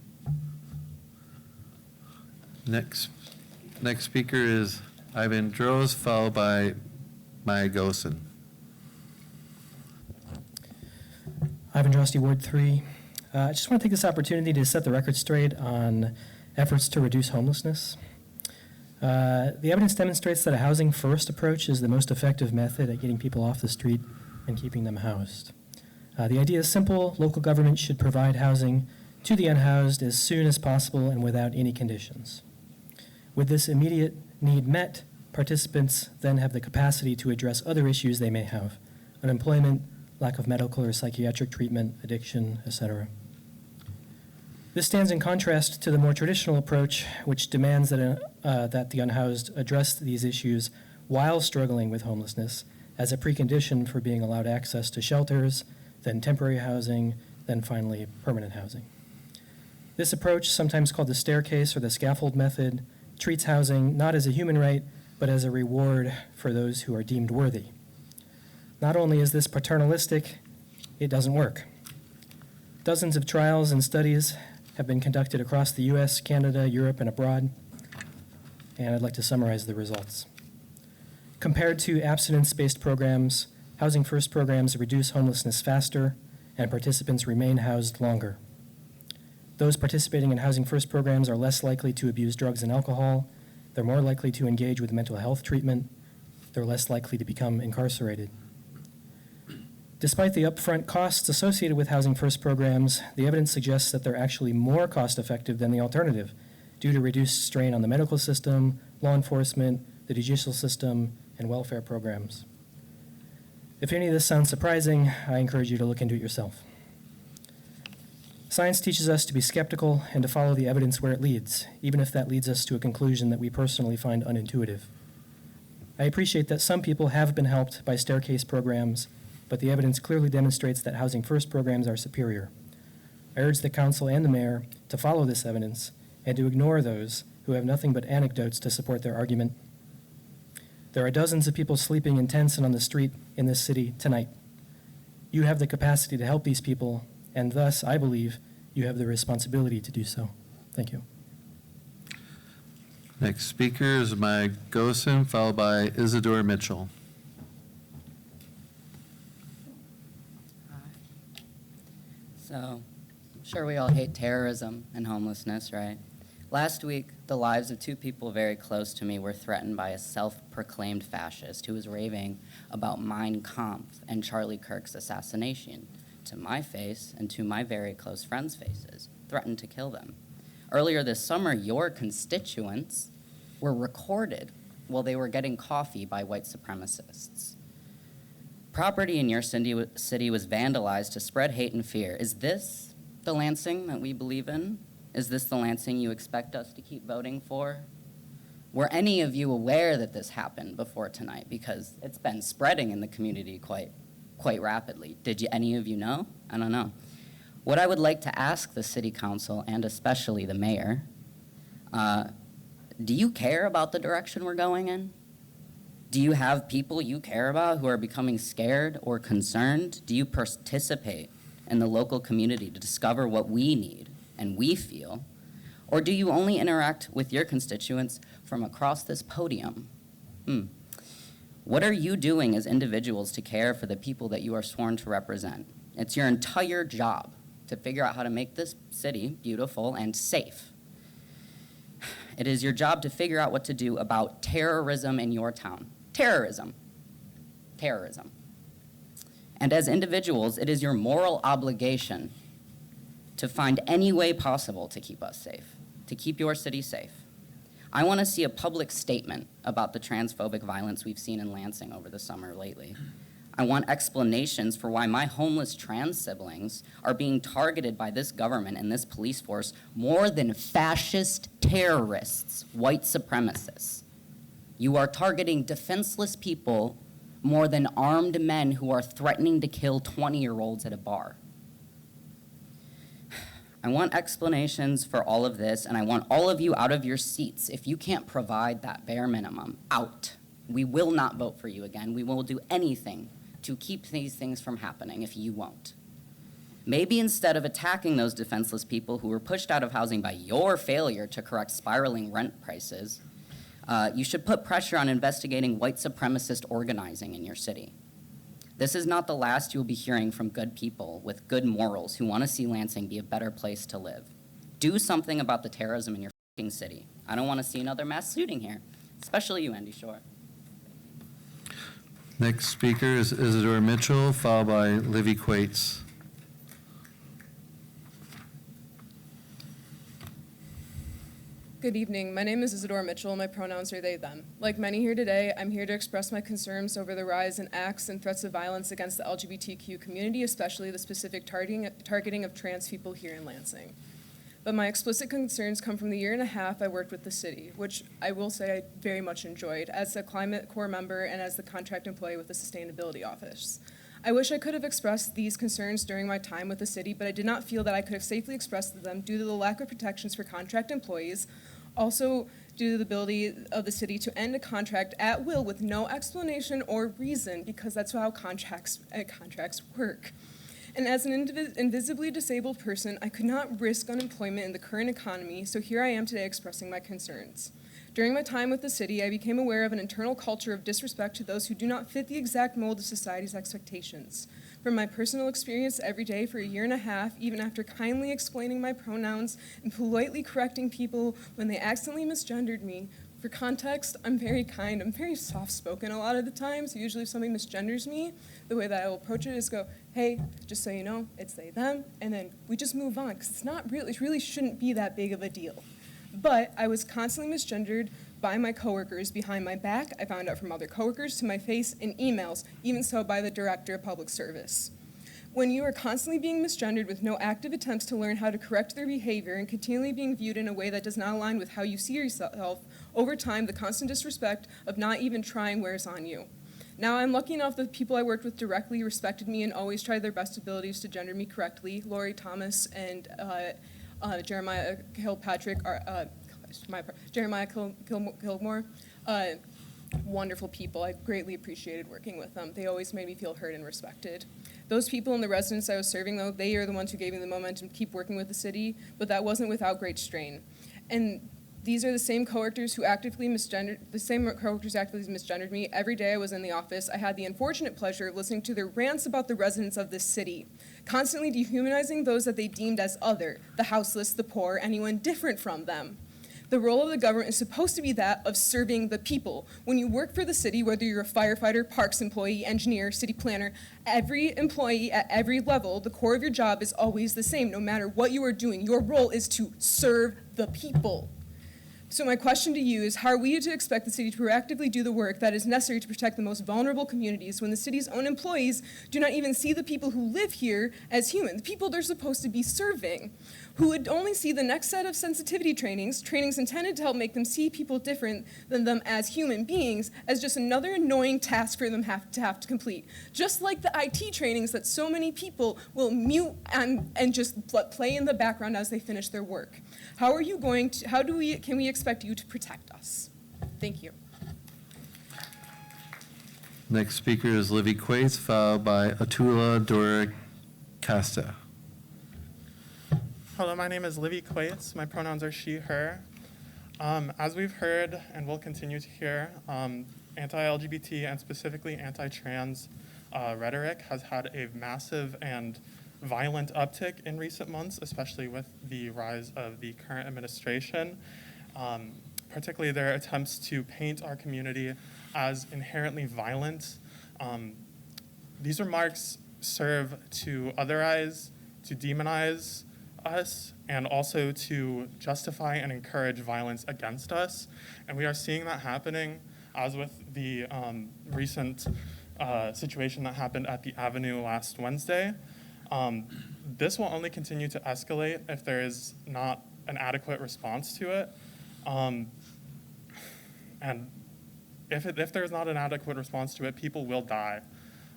Next speaker is Ivan Droz, followed by Maya Gosen. Ivan Drosty, Ward 3. I just want to take this opportunity to set the record straight on efforts to reduce homelessness. The evidence demonstrates that a housing-first approach is the most effective method at getting people off the street and keeping them housed. The idea is simple. Local government should provide housing to the unhoused as soon as possible and without any conditions. With this immediate need met, participants then have the capacity to address other issues they may have: unemployment, lack of medical or psychiatric treatment, addiction, etc. This stands in contrast to the more traditional approach, which demands that the unhoused address these issues while struggling with homelessness as a precondition for being allowed access to shelters, then temporary housing, then finally permanent housing. This approach, sometimes called the staircase or the scaffold method, treats housing not as a human right, but as a reward for those who are deemed worthy. Not only is this paternalistic, it doesn't work. Dozens of trials and studies have been conducted across the US, Canada, Europe, and abroad, and I'd like to summarize the results. Compared to abstinence-based programs, Housing First programs reduce homelessness faster, and participants remain housed longer. Those participating in Housing First programs are less likely to abuse drugs and alcohol, they're more likely to engage with mental health treatment, they're less likely to become incarcerated. Despite the upfront costs associated with Housing First programs, the evidence suggests that they're actually more cost-effective than the alternative due to reduced strain on the medical system, law enforcement, the judicial system, and welfare programs. If any of this sounds surprising, I encourage you to look into it yourself. Science teaches us to be skeptical and to follow the evidence where it leads, even if that leads us to a conclusion that we personally find unintuitive. I appreciate that some people have been helped by staircase programs, but the evidence clearly demonstrates that Housing First programs are superior. I urge the council and the mayor to follow this evidence and to ignore those who have nothing but anecdotes to support their argument. There are dozens of people sleeping in tents and on the street in this city tonight. You have the capacity to help these people, and thus, I believe, you have the responsibility to do so. Thank you. Next speaker is Maya Gosen, followed by Isadora Mitchell. So, I'm sure we all hate terrorism and homelessness, right? Last week, the lives of two people very close to me were threatened by a self-proclaimed fascist who was raving about Mein Kampf and Charlie Kirk's assassination to my face and to my very close friends' faces, threatened to kill them. Earlier this summer, your constituents were recorded while they were getting coffee by white supremacists. Property in your city was vandalized to spread hate and fear. Is this the Lansing that we believe in? Is this the Lansing you expect us to keep voting for? Were any of you aware that this happened before tonight? Because it's been spreading in the community quite rapidly. Did any of you know? I don't know. What I would like to ask the city council, and especially the mayor, do you care about the direction we're going in? Do you have people you care about who are becoming scared or concerned? Do you participate in the local community to discover what we need and we feel? Or do you only interact with your constituents from across this podium? What are you doing as individuals to care for the people that you are sworn to represent? It's your entire job to figure out how to make this city beautiful and safe. It is your job to figure out what to do about terrorism in your town. Terrorism. And as individuals, it is your moral obligation to find any way possible to keep us safe, to keep your city safe. I want to see a public statement about the transphobic violence we've seen in Lansing over the summer lately. I want explanations for why my homeless trans siblings are being targeted by this government and this police force more than fascist terrorists, white supremacists. You are targeting defenseless people more than armed men who are threatening to kill 20-year-olds at a bar. I want explanations for all of this, and I want all of you out of your seats. If you can't provide that bare minimum, out. We will not vote for you again. We will do anything to keep these things from happening if you won't. Maybe instead of attacking those defenseless people who were pushed out of housing by your failure to correct spiraling rent prices, you should put pressure on investigating white supremacist organizing in your city. This is not the last you'll be hearing from good people with good morals who want to see Lansing be a better place to live. Do something about the terrorism in your fucking city. I don't want to see another mass shooting here, especially you, Andy Shore. Next speaker is Isidore Mitchell, followed by Livy Quates. Good evening. My name is Isidore Mitchell. My pronouns are they, them. Like many here today, I'm here to express my concerns over the rise in acts and threats of violence against the LGBTQ community, especially the specific targeting of trans people here in Lansing. But my explicit concerns come from the year and a half I worked with the city, which I will say I very much enjoyed as a Climate Corps member and as the contract employee with the Sustainability Office. I wish I could have expressed these concerns during my time with the city, but I did not feel that I could have safely expressed them due to the lack of protections for contract employees, also due to the ability of the city to end a contract at will with no explanation or reason, because that's how contracts work. And as an invisibly disabled person, I could not risk unemployment in the current economy, so here I am today expressing my concerns. During my time with the city, I became aware of an internal culture of disrespect to those who do not fit the exact mold of society's expectations. From my personal experience every day for a year and a half, even after kindly explaining my pronouns and politely correcting people when they accidentally misgendered me, for context, I'm very kind, I'm very soft-spoken a lot of the times. Usually if somebody misgenders me, the way that I will approach it is go, hey, just so you know, it's they, them, and then we just move on, because it really shouldn't be that big of a deal. But I was constantly misgendered by my coworkers behind my back. I found out from other coworkers to my face in emails, even so by the director of public service. When you are constantly being misgendered with no active attempts to learn how to correct their behavior and continually being viewed in a way that does not align with how you see yourself, over time, the constant disrespect of not even trying wears on you. Now, I'm lucky enough that people I worked with directly respected me and always tried their best abilities to gender me correctly. Lori Thomas and Jeremiah Kilpatrick are, Jeremiah Kilmore, wonderful people. I greatly appreciated working with them. They always made me feel heard and respected. Those people and the residents I was serving, though, they are the ones who gave me the momentum to keep working with the city, but that wasn't without great strain. And these are the same coworkers who actively misgendered me. Every day I was in the office, I had the unfortunate pleasure of listening to their rants about the residents of this city. constantly dehumanizing those that they deemed as other, the houseless, the poor, anyone different from them. The role of the government is supposed to be that of serving the people. When you work for the city, whether you're a firefighter, parks employee, engineer, city planner, every employee at every level, the core of your job is always the same. No matter what you are doing, your role is to serve the people. So my question to you is, how are we to expect the city to proactively do the work that is necessary to protect the most vulnerable communities when the city's own employees do not even see the people who live here as human, the people they're supposed to be serving, who would only see the next set of sensitivity trainings intended to help make them see people different than them as human beings, as just another annoying task for them to have to complete. Just like the IT trainings that so many people will mute and just play in the background as they finish their work. Can we expect you to protect us? Thank you. Next speaker is Livy Quates, followed by Atula Dora-Costa. Hello, my name is Livy Quates. My pronouns are she, her. As we've heard and will continue to hear, anti-LGBT and specifically anti-trans rhetoric has had a massive and violent uptick in recent months, especially with the rise of the current administration. Particularly their attempts to paint our community as inherently violent. These remarks serve to otherize, to demonize us, and also to justify and encourage violence against us. And we are seeing that happening, as with the recent situation that happened at the Avenue last Wednesday. This will only continue to escalate if there is not an adequate response to it. And if there's not an adequate response to it, people will die.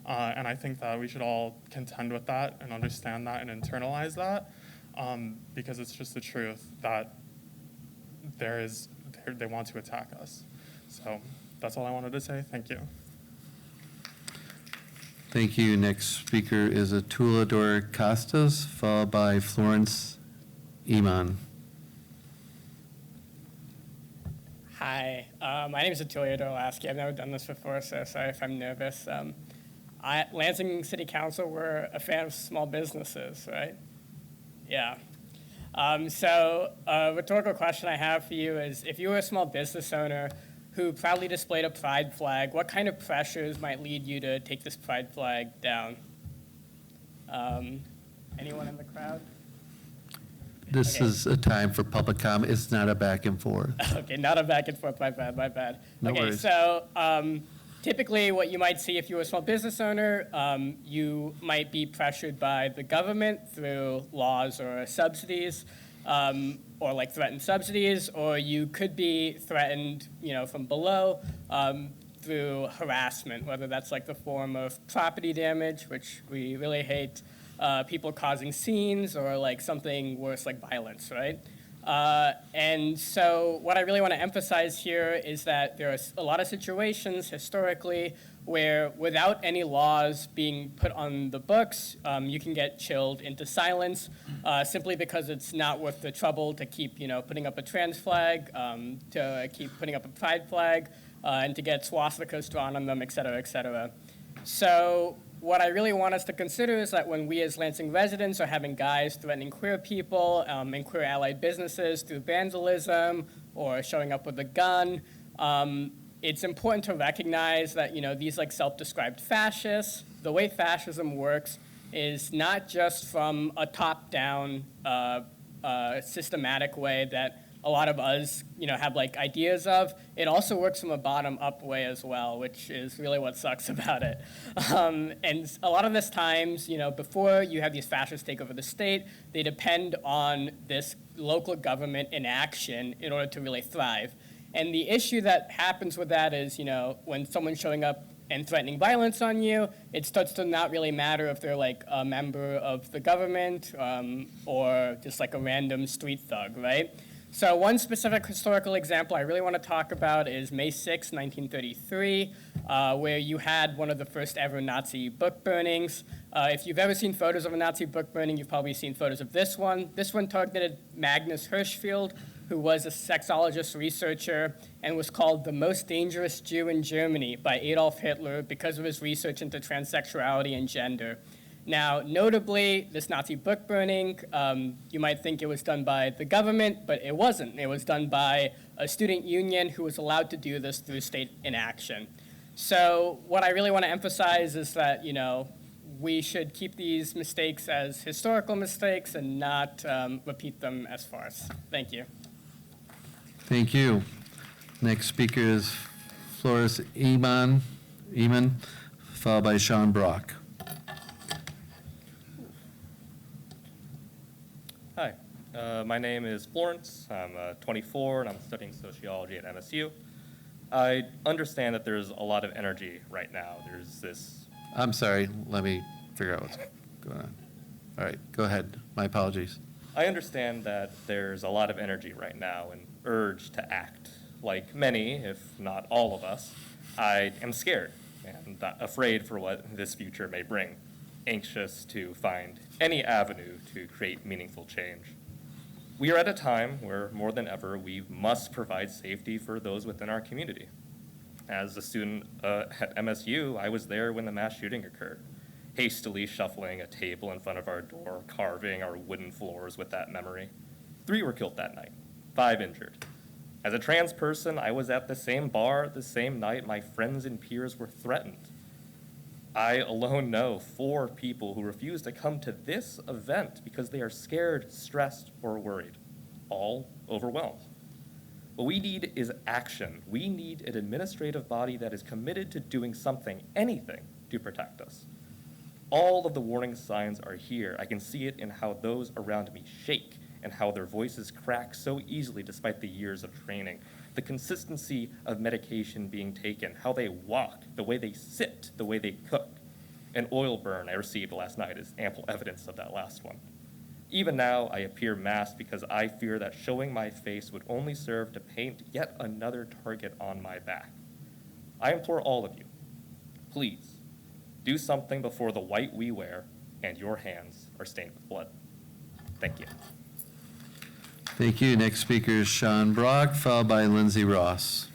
And I think that we should all contend with that and understand that and internalize that, because it's just the truth that they want to attack us. So that's all I wanted to say. Thank you. Thank you. Next speaker is Atula Dora-Costas, followed by Florence Iman. Hi, my name is Atula Dora-Costas. I've never done this before, so sorry if I'm nervous. At Lansing City Council, we're a fan of small businesses, right? Yeah. So a rhetorical question I have for you is, if you were a small business owner who proudly displayed a pride flag, what kind of pressures might lead you to take this pride flag down? Anyone in the crowd? This is a time for public comment. It's not a back and forth. Okay, not a back and forth, my bad. No okay, worries. so typically what you might see if you're a small business owner, you might be pressured by the government through laws or subsidies, or like threatened subsidies, or you could be threatened, from below through harassment, whether that's like the form of property damage, which we really hate, people causing scenes, or like something worse like violence, right? And so what I really want to emphasize here is that there are a lot of situations historically where without any laws being put on the books, you can get chilled into silence simply because it's not worth the trouble to keep, putting up a trans flag, to keep putting up a pride flag, and to get swastikas drawn on them, et cetera, et cetera. So what I really want us to consider is that when we as Lansing residents are having guys threatening queer people and queer allied businesses through vandalism or showing up with a gun, it's important to recognize that, these like self-described fascists, the way fascism works is not just from a top-down systematic way that a lot of us, have like ideas of. It also works from a bottom-up way as well, which is really what sucks about it. And a lot of this times, before you have these fascists take over the state, they depend on this local government in action in order to really thrive. And the issue that happens with that is, when someone's showing up and threatening violence on you, it starts to not really matter if they're like a member of the government or just like a random street thug, right? So one specific historical example I really want to talk about is May 6, 1933, where you had one of the first ever Nazi book burnings. If you've ever seen photos of a Nazi book burning, you've probably seen photos of this one. This one targeted Magnus Hirschfeld, who was a sexologist researcher and was called the most dangerous Jew in Germany by Adolf Hitler because of his research into transsexuality and gender. Now, notably, this Nazi book burning, you might think it was done by the government, but it wasn't. It was done by a student union who was allowed to do this through state inaction. So what I really want to emphasize is that, we should keep these mistakes as historical mistakes and not repeat them as farce. Thank you. Thank you. Next speaker is Flores Eman, followed by Sean Brock. Hi, my name is Florence. I'm 24 and I'm studying sociology at MSU. I understand that there's a lot of energy right now. There's this... I'm sorry, let me figure out what's going on. All right, go ahead. My apologies. I understand that there's a lot of energy right now and urge to act. Like many, if not all of us, I am scared and afraid for what this future may bring, anxious to find any avenue to create meaningful change. We are at a time where, more than ever, we must provide safety for those within our community. As a student at MSU, I was there when the mass shooting occurred, hastily shuffling a table in front of our door, carving our wooden floors with that memory. 3 were killed that night, 5 injured. As a trans person, I was at the same bar the same night my friends and peers were threatened. I alone know 4 people who refused to come to this event because they are scared, stressed, or worried, all overwhelmed. What we need is action. We need an administrative body that is committed to doing something, anything, to protect us. All of the warning signs are here. I can see it in how those around me shake and how their voices crack so easily despite the years of training. The consistency of medication being taken, how they walk, the way they sit, the way they cook. An oil burn I received last night is ample evidence of that last one. Even now, I appear masked because I fear that showing my face would only serve to paint yet another target on my back. I implore all of you, please, do something before the white we wear and your hands are stained with blood. Thank you. Thank you. Next speaker is Sean Brock, followed by Lindsay Ross.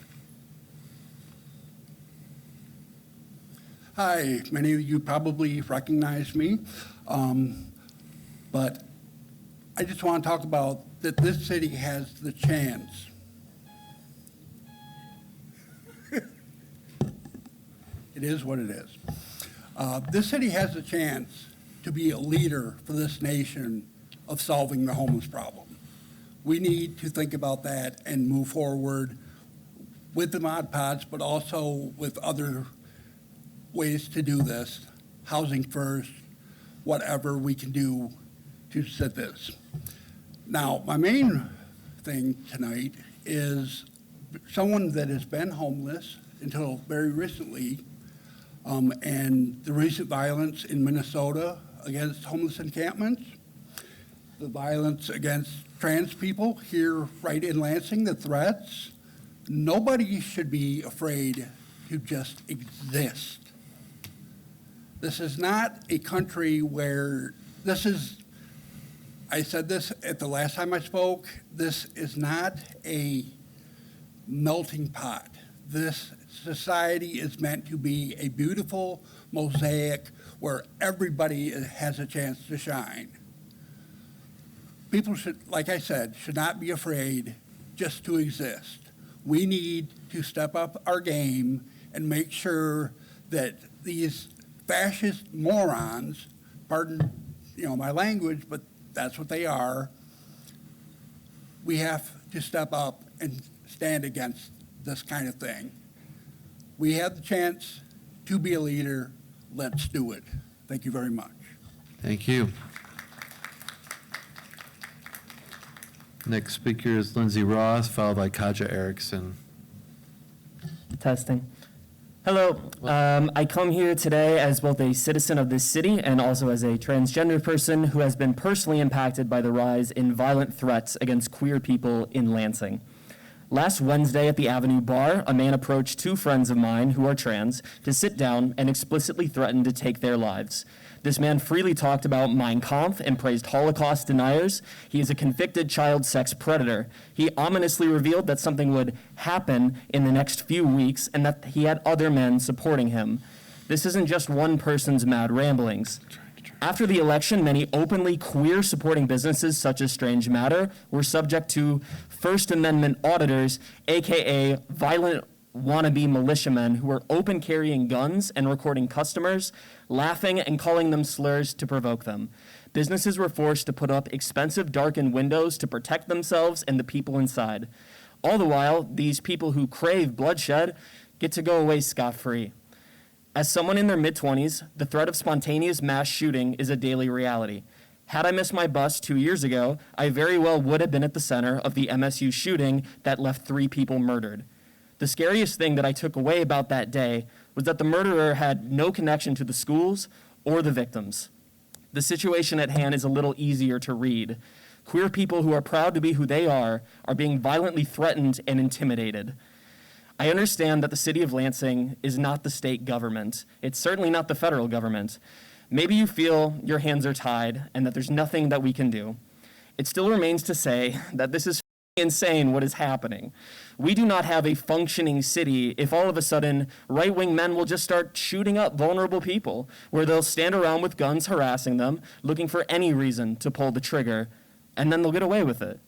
Hi, many of you probably recognize me, but I just want to talk about that this city has the chance. It is what it is. This city has the chance to be a leader for this nation of solving the homeless problem. We need to think about that and move forward with the Mod Podge, but also with other ways to do this, housing first, whatever we can do to set this. Now, my main thing tonight is someone that has been homeless until very recently, and the recent violence in Minnesota against homeless encampments, the violence against trans people here right in Lansing, the threats. Nobody should be afraid to just exist. This is not a country where I said this at the last time I spoke, this is not a melting pot. This society is meant to be a beautiful mosaic where everybody has a chance to shine. People should, like I said, should not be afraid just to exist. We need to step up our game and make sure that these fascist morons, pardon my language, but that's what they are, we have to step up and stand against this kind of thing. We have the chance to be a leader. Let's do it. Thank you very much. Thank you. Next speaker is Lindsay Ross, followed by Kaja Erickson. Testing. Hello. I come here today as both a citizen of this city and also as a transgender person who has been personally impacted by the rise in violent threats against queer people in Lansing. Last Wednesday at the Avenue Bar, a man approached 2 friends of mine who are trans to sit down and explicitly threatened to take their lives. This man freely talked about Mein Kampf and praised Holocaust deniers. He is a convicted child sex predator. He ominously revealed that something would happen in the next few weeks and that he had other men supporting him. This isn't just one person's mad ramblings. After the election, many openly queer-supporting businesses, such as Strange Matter, were subject to First Amendment auditors, AKA violent wannabe militiamen, who were open carrying guns and recording customers, laughing and calling them slurs to provoke them. Businesses were forced to put up expensive darkened windows to protect themselves and the people inside. All the while, these people who crave bloodshed get to go away scot-free. As someone in their mid-20s, the threat of spontaneous mass shooting is a daily reality. Had I missed my bus 2 years ago, I very well would have been at the center of the MSU shooting that left 3 people murdered. The scariest thing that I took away about that day was that the murderer had no connection to the schools or the victims. The situation at hand is a little easier to read. Queer people who are proud to be who they are being violently threatened and intimidated. I understand that the city of Lansing is not the state government. It's certainly not the federal government. Maybe you feel your hands are tied and that there's nothing that we can do. It still remains to say that this is insane what is happening. We do not have a functioning city if all of a sudden right-wing men will just start shooting up vulnerable people, where they'll stand around with guns harassing them, looking for any reason to pull the trigger, and then they'll get away with it.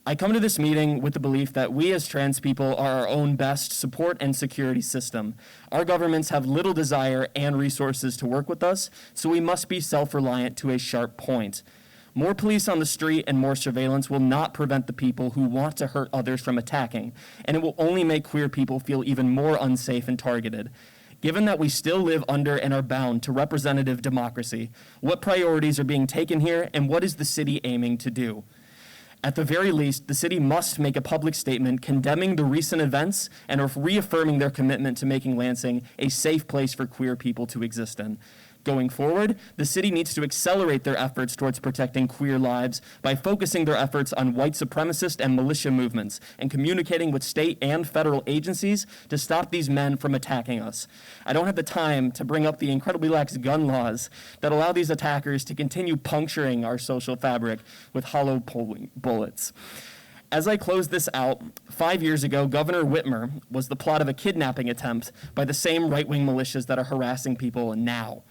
I come to this meeting with the belief that we as trans people are our own best support and security system. Our governments have little desire and resources to work with us, so we must be self-reliant to a sharp point. More police on the street and more surveillance will not prevent the people who want to hurt others from attacking, and it will only make queer people feel even more unsafe and targeted. Given that we still live under and are bound to representative democracy, what priorities are being taken here, and what is the city aiming to do? At the very least, the city must make a public statement condemning the recent events and reaffirming their commitment to making Lansing a safe place for queer people to exist in. Going forward, the city needs to accelerate their efforts towards protecting queer lives by focusing their efforts on white supremacist and militia movements and communicating with state and federal agencies to stop these men from attacking us. I don't have the time to bring up the incredibly lax gun laws that allow these attackers to continue puncturing our social fabric with hollow bullets. As I close this out, 5 years ago, Governor Whitmer was the plot of a kidnapping attempt by the same right-wing militias that are harassing people now.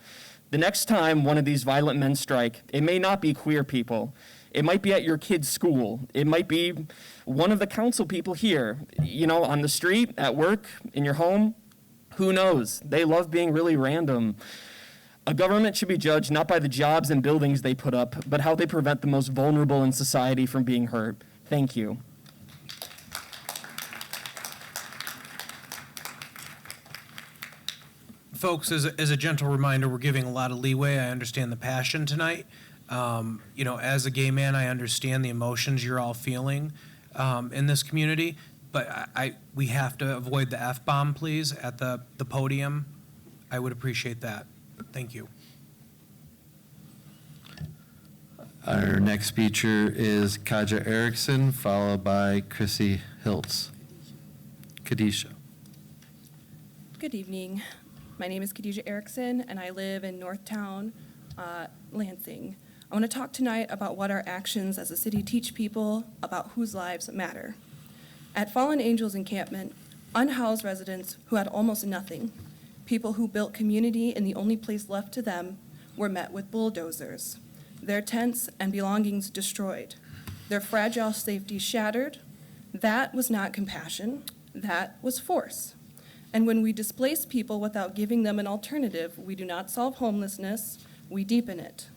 The next time one of these violent men strike, it may not be queer people. It might be at your kid's school. It might be one of the council people here, on the street, at work, in your home. Who knows? They love being really random. A government should be judged not by the jobs and buildings they put up, but how they prevent the most vulnerable in society from being hurt. Thank you. Folks, as a gentle reminder, we're giving a lot of leeway. I understand the passion tonight. As a gay man, I understand the emotions you're all feeling in this community, but we have to avoid the F-bomb, please, at the podium. I would appreciate that. Thank you. Our next speaker is Kaja Erickson, followed by Chrissy Hiltz. Kadisha. Good evening. My name is Khadijah Erickson, and I live in Northtown, Lansing. I want to talk tonight about what our actions as a city teach people about whose lives matter. At Fallen Angels Encampment, unhoused residents who had almost nothing, people who built community in the only place left to them, were met with bulldozers, their tents and belongings destroyed, their fragile safety shattered. That was not compassion, that was force. And when we displace people without giving them an alternative, we do not solve homelessness, we deepen it.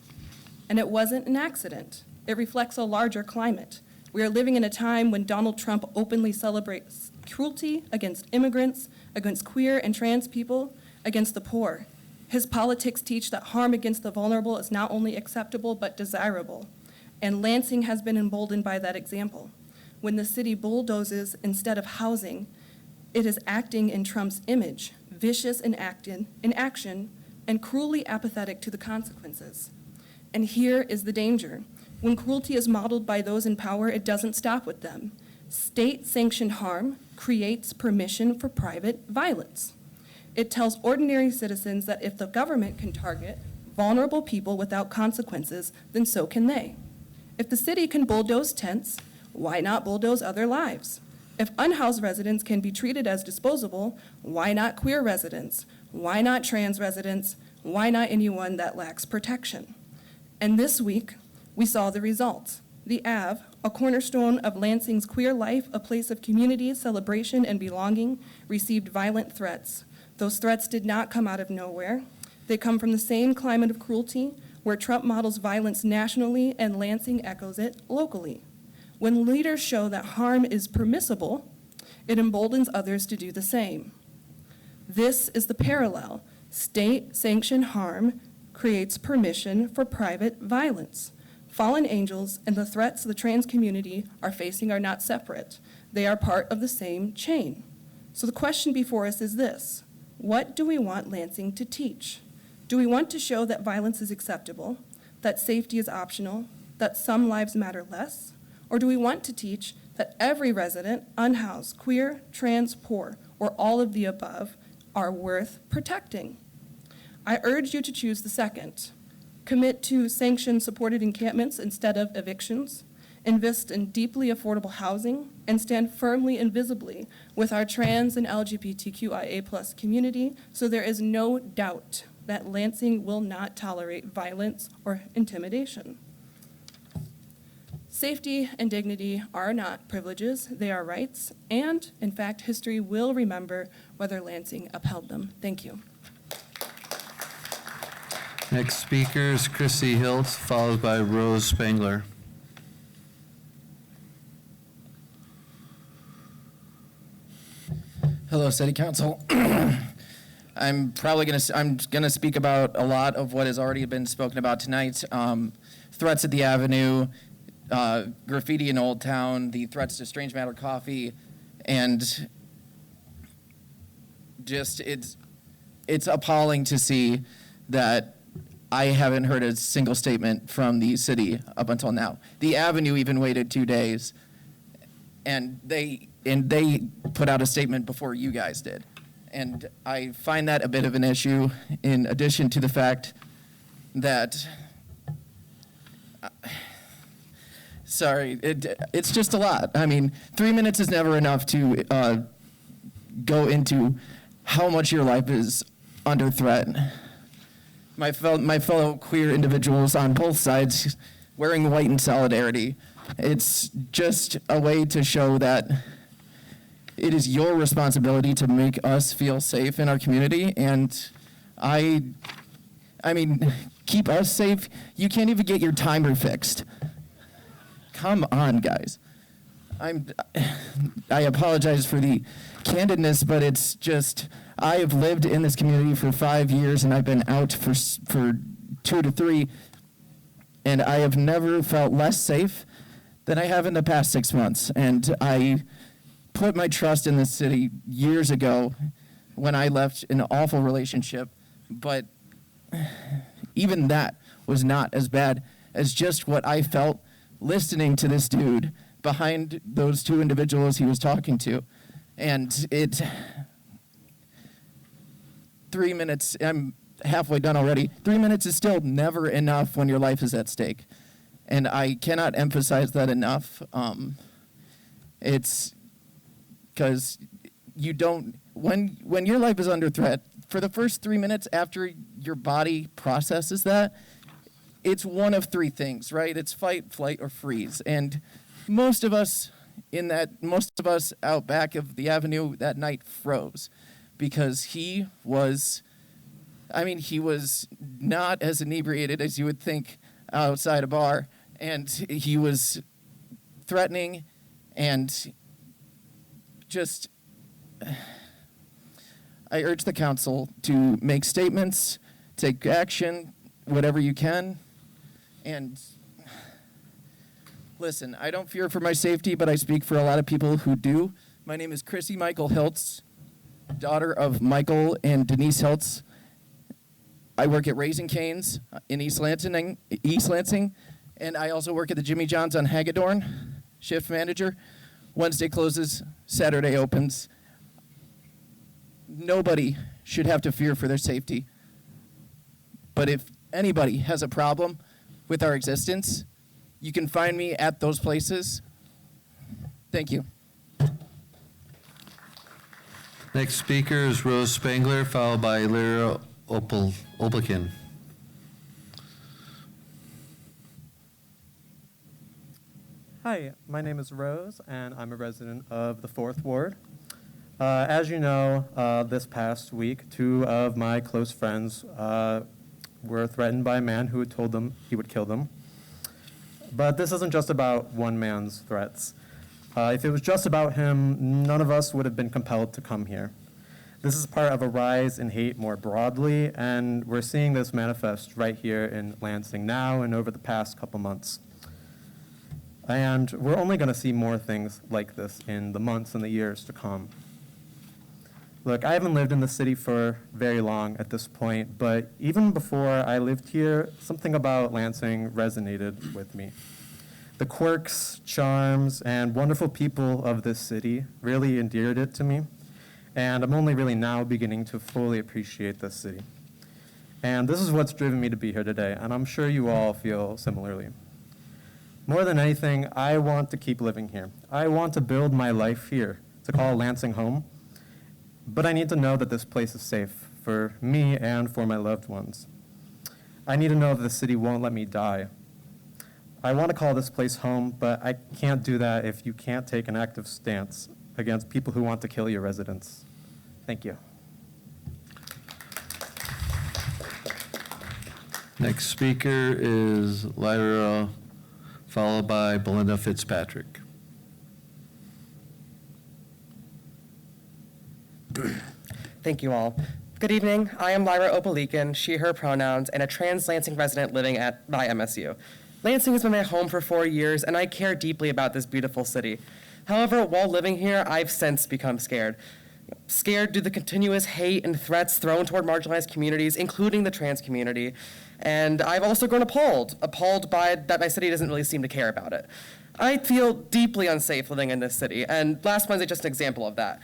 And it wasn't an accident. It reflects a larger climate. We are living in a time when Donald Trump openly celebrates cruelty against immigrants, against queer and trans people, against the poor. His politics teach that harm against the vulnerable is not only acceptable but desirable. And Lansing has been emboldened by that example. When the city bulldozes instead of housing, it is acting in Trump's image, vicious in action, and cruelly apathetic to the consequences. And here is the danger. When cruelty is modeled by those in power, it doesn't stop with them. State-sanctioned harm creates permission for private violence. It tells ordinary citizens that if the government can target vulnerable people without consequences, then so can they. If the city can bulldoze tents, why not bulldoze other lives? If unhoused residents can be treated as disposable, why not queer residents? Why not trans residents? Why not anyone that lacks protection? And this week, we saw the results. The Ave, a cornerstone of Lansing's queer life, a place of community, celebration, and belonging, received violent threats. Those threats did not come out of nowhere. They come from the same climate of cruelty where Trump models violence nationally and Lansing echoes it locally. When leaders show that harm is permissible, it emboldens others to do the same. This is the parallel. State-sanctioned harm creates permission for private violence. Fallen angels and the threats the trans community are facing are not separate. They are part of the same chain. So the question before us is this: what do we want Lansing to teach? Do we want to show that violence is acceptable, that safety is optional, that some lives matter less? Or do we want to teach that every resident, unhoused, queer, trans, poor, or all of the above, are worth protecting? I urge you to choose the second. Commit to sanction-supported encampments instead of evictions, invest in deeply affordable housing, and stand firmly and visibly with our trans and LGBTQIA+ community so there is no doubt that Lansing will not tolerate violence or intimidation. Safety and dignity are not privileges, they are rights, and in fact, history will remember whether Lansing upheld them. Thank you. Next speaker is Chrissy Hiltz, followed by Rose Spangler. Hello, City Council. I'm gonna speak about a lot of what has already been spoken about tonight. Threats at the Avenue, graffiti in Old Town, the threats to Strange Matter Coffee, and just it's appalling to see that I haven't heard a single statement from the city up until now. The Avenue even waited 2 days, and they put out a statement before you guys did. And I find that a bit of an issue, in addition to the fact that, it's just a lot. I mean, 3 minutes is never enough to go into how much your life is under threat. My fellow queer individuals on both sides wearing white in solidarity. It's just a way to show that it is your responsibility to make us feel safe in our community. And I mean, keep us safe. You can't even get your timer fixed. Come on, guys. I apologize for the candidness, but it's just, I have lived in this community for 5 years, and I've been out for 2 to 3, and I have never felt less safe than I have in the past 6 months. And I put my trust in this city years ago when I left an awful relationship, but even that was not as bad as just what I felt listening to this dude behind those 2 individuals he was talking to. And 3 minutes, I'm halfway done already. 3 minutes is still never enough when your life is at stake. And I cannot emphasize that enough. It's because you don't, when your life is under threat, for the first 3 minutes after your body processes that, it's one of 3 things, right? It's fight, flight, or freeze. And most of us out back of the Avenue that night froze because he was not as inebriated as you would think outside a bar, and he was threatening and just, I urge the council to make statements, take action, whatever you can, and listen, I don't fear for my safety, but I speak for a lot of people who do. My name is Chrissy Michael Hiltz, daughter of Michael and Denise Hiltz. I work at Raising Cane's in East Lansing, and I also work at the Jimmy John's on Hagedorn, shift manager. Wednesday closes, Saturday opens. Nobody should have to fear for their safety. But if anybody has a problem with our existence, you can find me at those places. Thank you. Next speaker is Rose Spangler, followed by Oblikin. Hi, my name is Rose, and I'm a resident of the 4th Ward. As you know, this past week, 2 of my close friends were threatened by a man who had told them he would kill them. But this isn't just about one man's threats. If it was just about him, none of us would have been compelled to come here. This is part of a rise in hate more broadly, and we're seeing this manifest right here in Lansing now and over the past couple months. And we're only going to see more things like this in the months and the years to come. Look, I haven't lived in the city for very long at this point, but even before I lived here, something about Lansing resonated with me. The quirks, charms, and wonderful people of this city really endeared it to me, and I'm only really now beginning to fully appreciate this city. And this is what's driven me to be here today, and I'm sure you all feel similarly. More than anything, I want to keep living here. I want to build my life here, to call Lansing home. But I need to know that this place is safe for me and for my loved ones. I need to know that the city won't let me die. I want to call this place home, but I can't do that if you can't take an active stance against people who want to kill your residents. Thank you. Next speaker is Lyra, followed by Belinda Fitzpatrick. Thank you all. Good evening. I am Lyra Opalikin, she, her pronouns, and a trans Lansing resident living at my MSU. Lansing has been my home for 4 years, and I care deeply about this beautiful city. However, while living here, I've since become scared. Scared due to the continuous hate and threats thrown toward marginalized communities, including the trans community. And I've also grown appalled by that my city doesn't really seem to care about it. I feel deeply unsafe living in this city, and last Wednesday just an example of that.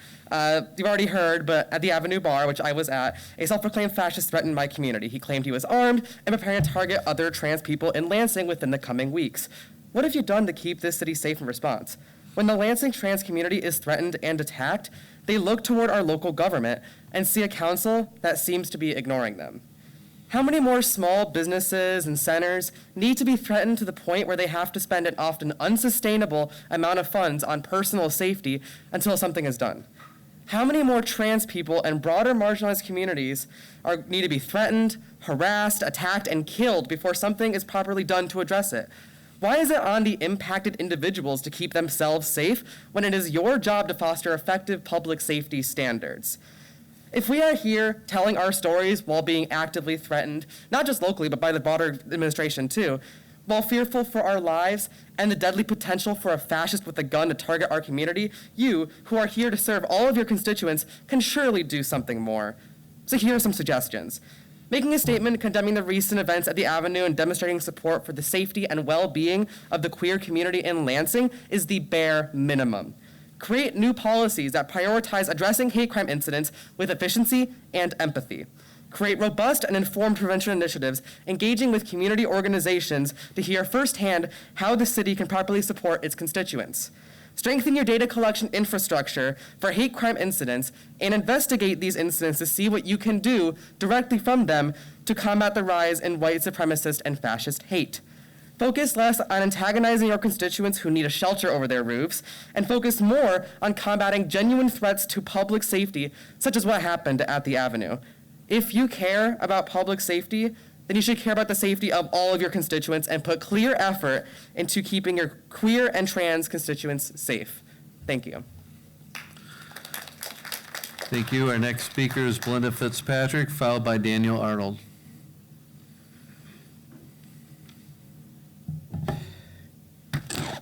You've already heard, but at the Avenue Bar, which I was at, a self-proclaimed fascist threatened my community. He claimed he was armed and preparing to target other trans people in Lansing within the coming weeks. What have you done to keep this city safe in response? When the Lansing trans community is threatened and attacked, they look toward our local government and see a council that seems to be ignoring them. How many more small businesses and centers need to be threatened to the point where they have to spend an often unsustainable amount of funds on personal safety until something is done? How many more trans people and broader marginalized communities need to be threatened, harassed, attacked, and killed before something is properly done to address it? Why is it on the impacted individuals to keep themselves safe when it is your job to foster effective public safety standards? If we are here telling our stories while being actively threatened, not just locally, but by the broader administration too, while fearful for our lives and the deadly potential for a fascist with a gun to target our community, you, who are here to serve all of your constituents, can surely do something more. So here are some suggestions. Making a statement condemning the recent events at the Avenue and demonstrating support for the safety and well-being of the queer community in Lansing is the bare minimum. Create new policies that prioritize addressing hate crime incidents with efficiency and empathy. Create robust and informed prevention initiatives, engaging with community organizations to hear firsthand how the city can properly support its constituents. Strengthen your data collection infrastructure for hate crime incidents and investigate these incidents to see what you can do directly from them to combat the rise in white supremacist and fascist hate. Focus less on antagonizing your constituents who need a shelter over their roofs, and focus more on combating genuine threats to public safety, such as what happened at the Avenue. If you care about public safety, then you should care about the safety of all of your constituents and put clear effort into keeping your queer and trans constituents safe. Thank you. Thank you. Our next speaker is Belinda Fitzpatrick, followed by Daniel Arnold.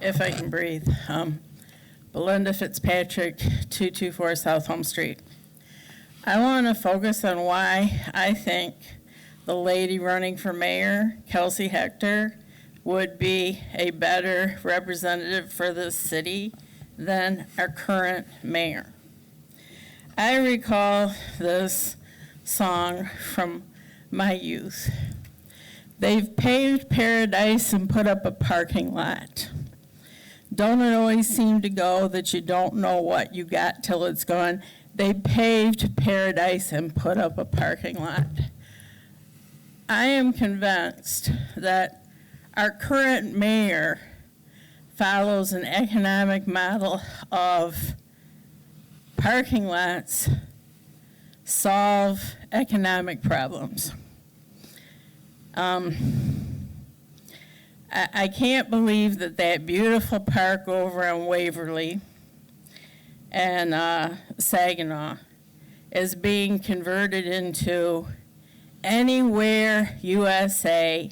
If I can breathe. Belinda Fitzpatrick, 224 South Home Street. I want to focus on why I think the lady running for mayor, Kelsey Hector, would be a better representative for this city than our current mayor. I recall this song from my youth. They've paved paradise and put up a parking lot. Don't it always seem to go that you don't know what you got till it's gone? They paved paradise and put up a parking lot. I am convinced that our current mayor follows an economic model of parking lots solve economic problems. I can't believe that beautiful park over on Waverly and Saginaw is being converted into Anywhere USA,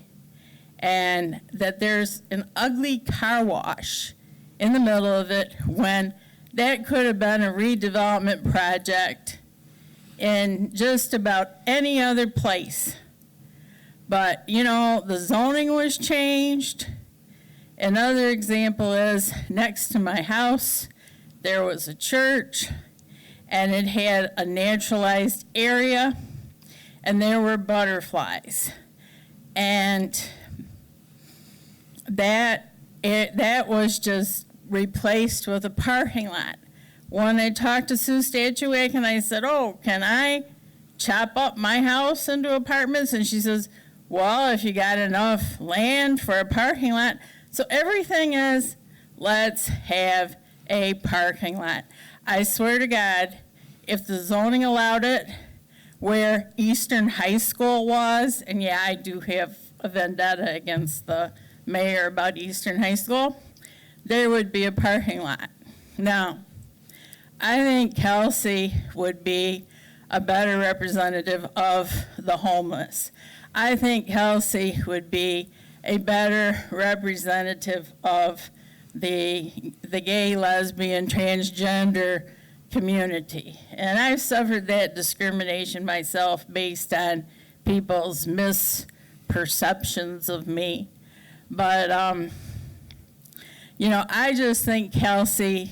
and that there's an ugly car wash in the middle of it when that could have been a redevelopment project in just about any other place. But, you know, the zoning was changed. Another example is next to my house, there was a church, and it had a naturalized area, and there were butterflies. And that was just replaced with a parking lot. When I talked to Sue Statuick and I said, oh, can I chop up my house into apartments? And she says, well, if you got enough land for a parking lot. So everything is, let's have a parking lot. I swear to God, if the zoning allowed it, where Eastern High School was, and yeah, I do have a vendetta against the mayor about Eastern High School, there would be a parking lot. Now, I think Kelsey would be a better representative of the homeless. I think Kelsey would be a better representative of the gay, lesbian, transgender community. And I've suffered that discrimination myself based on people's misperceptions of me. But, you know, I just think Kelsey,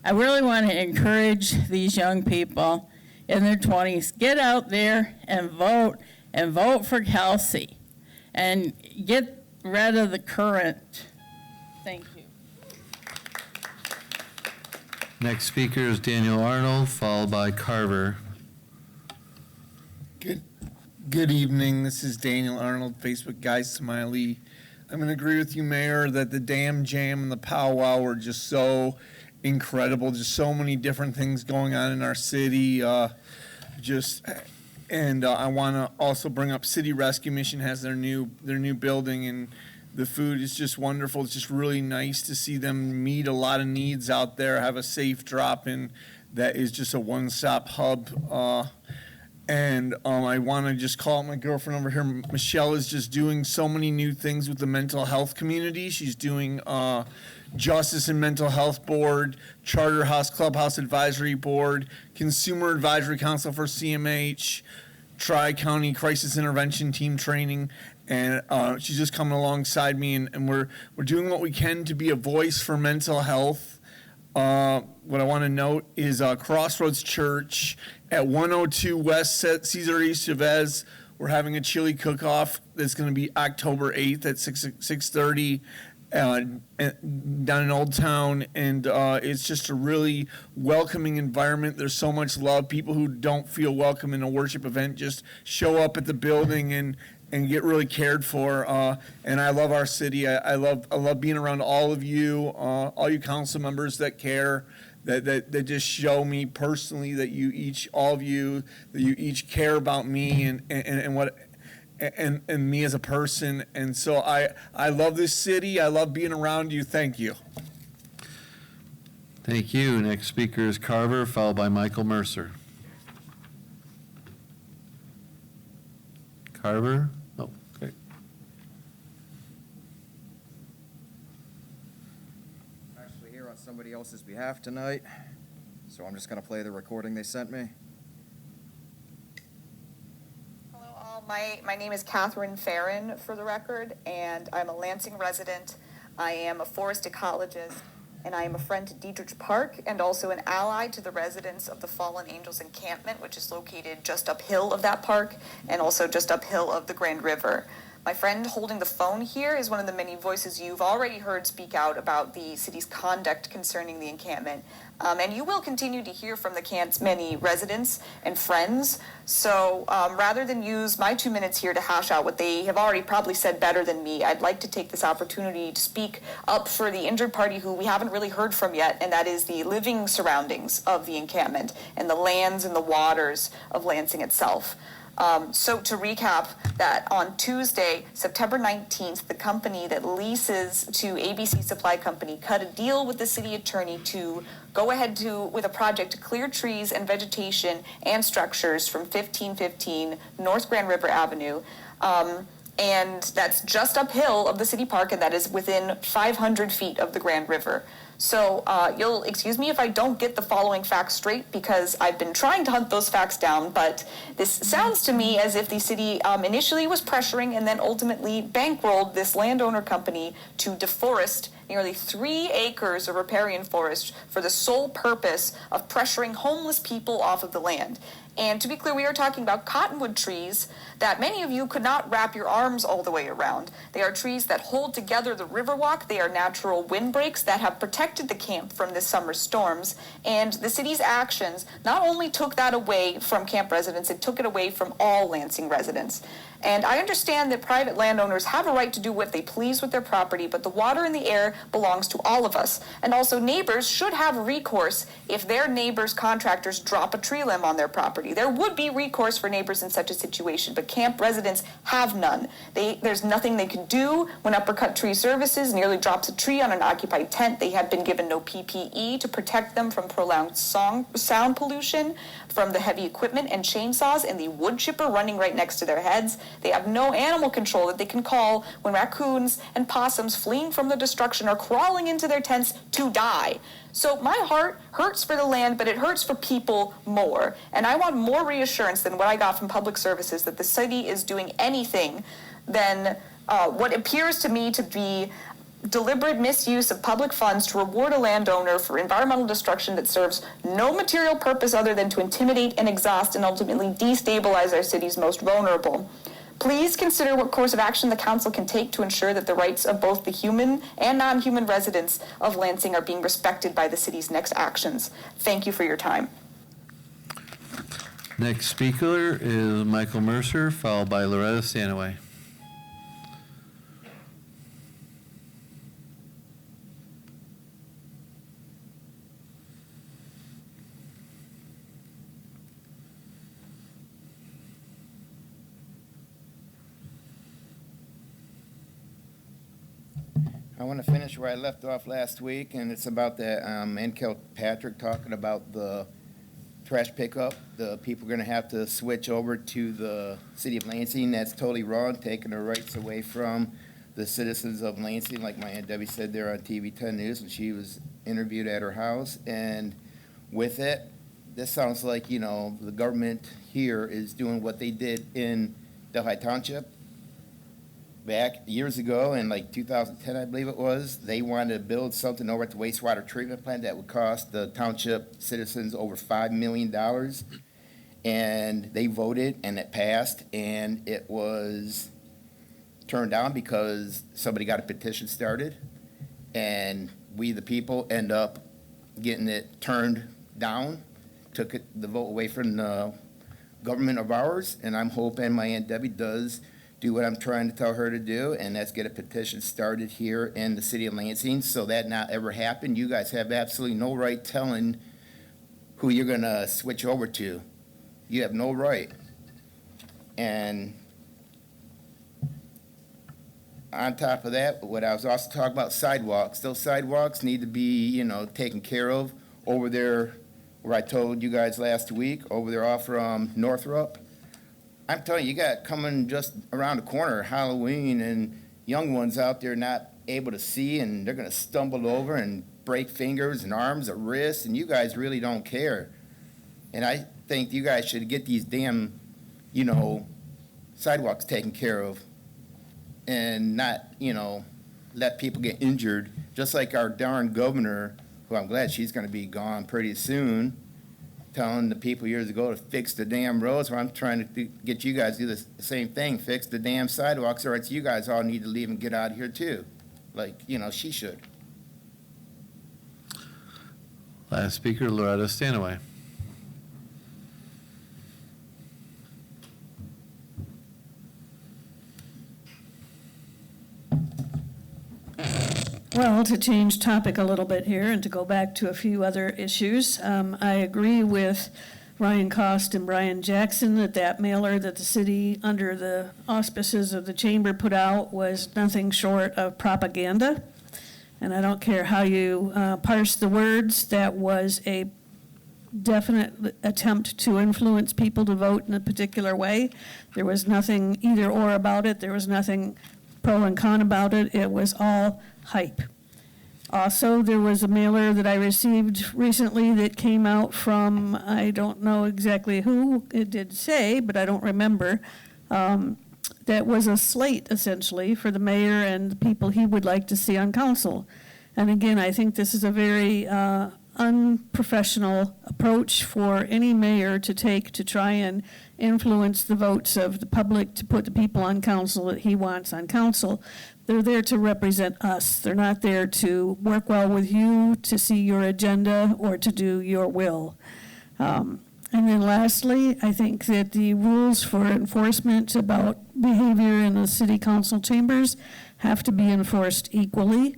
I really want to encourage these young people in their 20s, get out there and vote for Kelsey and get rid of the current. Thank you. Next speaker is Daniel Arnold, followed by Carver. Good evening. This is Daniel Arnold, Facebook Guy Smiley. I'm going to agree with you, Mayor, that the Dam Jam and the powwow were just so incredible. Just so many different things going on in our city. I want to also bring up City Rescue Mission has their new building, and the food is just wonderful. It's just really nice to see them meet a lot of needs out there, have a safe drop-in that is just a one-stop hub. I want to just call out my girlfriend over here. Michelle is just doing so many new things with the mental health community. She's doing Justice and Mental Health Board, Charter House Clubhouse Advisory Board, Consumer Advisory Council for CMH, Tri-County Crisis Intervention Team Training. And she's just coming alongside me, and we're doing what we can to be a voice for mental health. What I want to note is Crossroads Church at 102 West Cesar E. Chavez. We're having a chili cook-off that's going to be October 8th at 6:30 down in Old Town, and it's just a really welcoming environment. There's so much love. People who don't feel welcome in a worship event just show up at the building and get really cared for. And I love our city. I love being around all of you, all you council members that care, that just show me personally that you each care about me and me as a person. And so I love this city. I love being around you. Thank you. Thank you. Next speaker is Carver, followed by Michael Mercer. Carver? Oh, okay. I'm actually here on somebody else's behalf tonight, so I'm just going to play the recording they sent me. Hello all, my name is Catherine Farron, for the record, and I'm a Lansing resident. I am a forest ecologist, and I am a friend to Dietrich Park and also an ally to the residents of the Fallen Angels encampment, which is located just uphill of that park and also just uphill of the Grand River. My friend holding the phone here is one of the many voices you've already heard speak out about the city's conduct concerning the encampment. And you will continue to hear from the camp's many residents and friends. So rather than use my 2 minutes here to hash out what they have already probably said better than me, I'd like to take this opportunity to speak up for the injured party who we haven't really heard from yet, and that is the living surroundings of the encampment and the lands and the waters of Lansing itself. So to recap, that on Tuesday, September 19th, the company that leases to ABC Supply Company cut a deal with the city attorney to go ahead with a project to clear trees and vegetation and structures from 1515 North Grand River Avenue. And that's just uphill of the city park, and that is within 500 feet of the Grand River. So you'll excuse me if I don't get the following facts straight, because I've been trying to hunt those facts down, but this sounds to me as if the city initially was pressuring and then ultimately bankrolled this landowner company to deforest nearly 3 acres of riparian forest for the sole purpose of pressuring homeless people off of the land. And to be clear, we are talking about cottonwood trees that many of you could not wrap your arms all the way around. They are trees that hold together the Riverwalk. They are natural windbreaks that have protected the camp from this summer's storms. And the city's actions not only took that away from camp residents, it took it away from all Lansing residents. And I understand that private landowners have a right to do what they please with their property, but the water and the air belongs to all of us. And also neighbors should have recourse if their neighbors' contractors drop a tree limb on their property. There would be recourse for neighbors in such a situation, but camp residents have none. There's nothing they can do when Uppercut Tree Services nearly drops a tree on an occupied tent. They have been given no PPE to protect them from prolonged sound pollution from the heavy equipment and chainsaws and the wood chipper running right next to their heads. They have no animal control that they can call when raccoons and possums fleeing from the destruction are crawling into their tents to die. So my heart hurts for the land, but it hurts for people more. And I want more reassurance than what I got from public services that the city is doing anything than what appears to me to be deliberate misuse of public funds to reward a landowner for environmental destruction that serves no material purpose other than to intimidate and exhaust and ultimately destabilize our city's most vulnerable. Please consider what course of action the council can take to ensure that the rights of both the human and non-human residents of Lansing are being respected by the city's next actions. Thank you for your time. Next speaker is Michael Mercer, followed by Loretta Stanaway. I want to finish where I left off last week, and it's about the Enkel Patrick talking about the trash pickup. The people are going to have to switch over to the city of Lansing. That's totally wrong, taking the rights away from the citizens of Lansing, like my Aunt Debbie said there on TV 10 News when she was interviewed at her house. And with it, this sounds like, you know, the government here is doing what they did in Delhi Township. Back years ago, in like 2010, I believe it was, they wanted to build something over at the wastewater treatment plant that would cost the township citizens over $5 million. And they voted, and it passed, and it was turned down because somebody got a petition started. And we, the people, end up getting it turned down, took the vote away from the government of ours. And I'm hoping my Aunt Debbie does do what I'm trying to tell her to do, and that's get a petition started here in the city of Lansing so that not ever happen. You guys have absolutely no right telling who you're going to switch over to. You have no right. And on top of that, what I was also talking about, sidewalks. Those sidewalks need to be, you know, taken care of over there where I told you guys last week, over there off from Northrop. I'm telling you, you got coming just around the corner, Halloween, and young ones out there not able to see, and they're going to stumble over and break fingers and arms or wrists, and you guys really don't care. And I think you guys should get these damn, you know, sidewalks taken care of and not, you know, let people get injured, just like our darn governor, who I'm glad she's going to be gone pretty soon. telling the people years ago to fix the damn roads, where I'm trying to get you guys to do the same thing, fix the damn sidewalks, or it's you guys all need to leave and get out of here too. Like, she should. Last speaker, Loretta Stanaway. Well, to change topic a little bit here and to go back to a few other issues, I agree with Ryan Cost and Brian Jackson that that mailer that the city, under the auspices of the chamber, put out was nothing short of propaganda. And I don't care how you parse the words, that was a definite attempt to influence people to vote in a particular way. There was nothing either or about it. There was nothing pro and con about it. It was all hype. Also, there was a mailer that I received recently that came out from, I don't know exactly who it did say, but I don't remember, that was a slate essentially for the mayor and the people he would like to see on council. And again, I think this is a very unprofessional approach for any mayor to take to try and influence the votes of the public to put the people on council that he wants on council. They're there to represent us. They're not there to work well with you, to see your agenda, or to do your will. And then lastly, I think that the rules for enforcement about behavior in the city council chambers have to be enforced equally,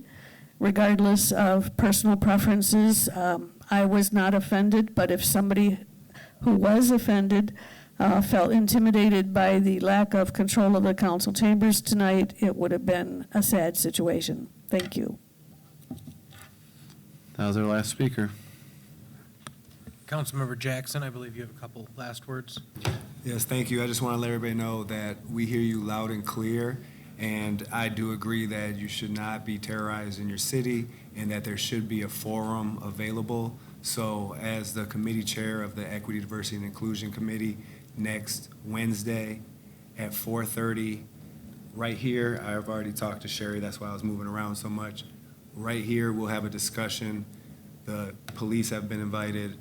regardless of personal preferences. I was not offended, but if somebody who was offended felt intimidated by the lack of control of the council chambers tonight, it would have been a sad situation. Thank you. That was our last speaker. Councilmember Jackson, I believe you have a couple last words. Yes, thank you. I just want to let everybody know that we hear you loud and clear, and I do agree that you should not be terrorized in your city and that there should be a forum available. So as the committee chair of the Equity, Diversity, and Inclusion Committee, next Wednesday at 4:30, right here, I've already talked to Sherry, that's why I was moving around so much. Right here, we'll have a discussion. The police have been invited.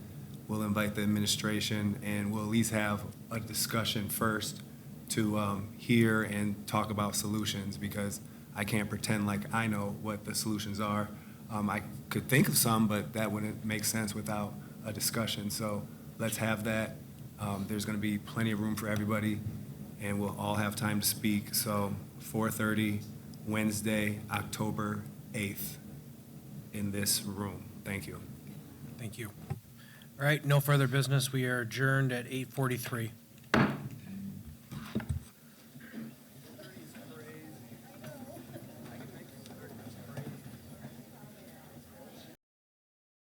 We'll invite the administration, and we'll at least have a discussion first to hear and talk about solutions, because I can't pretend like I know what the solutions are. I could think of some, but that wouldn't make sense without a discussion. So let's have that. There's going to be plenty of room for everybody, and we'll all have time to speak. So 4:30, Wednesday, October 8th, in this room. Thank you. Thank you. All right, no further business. We are adjourned at 8:43.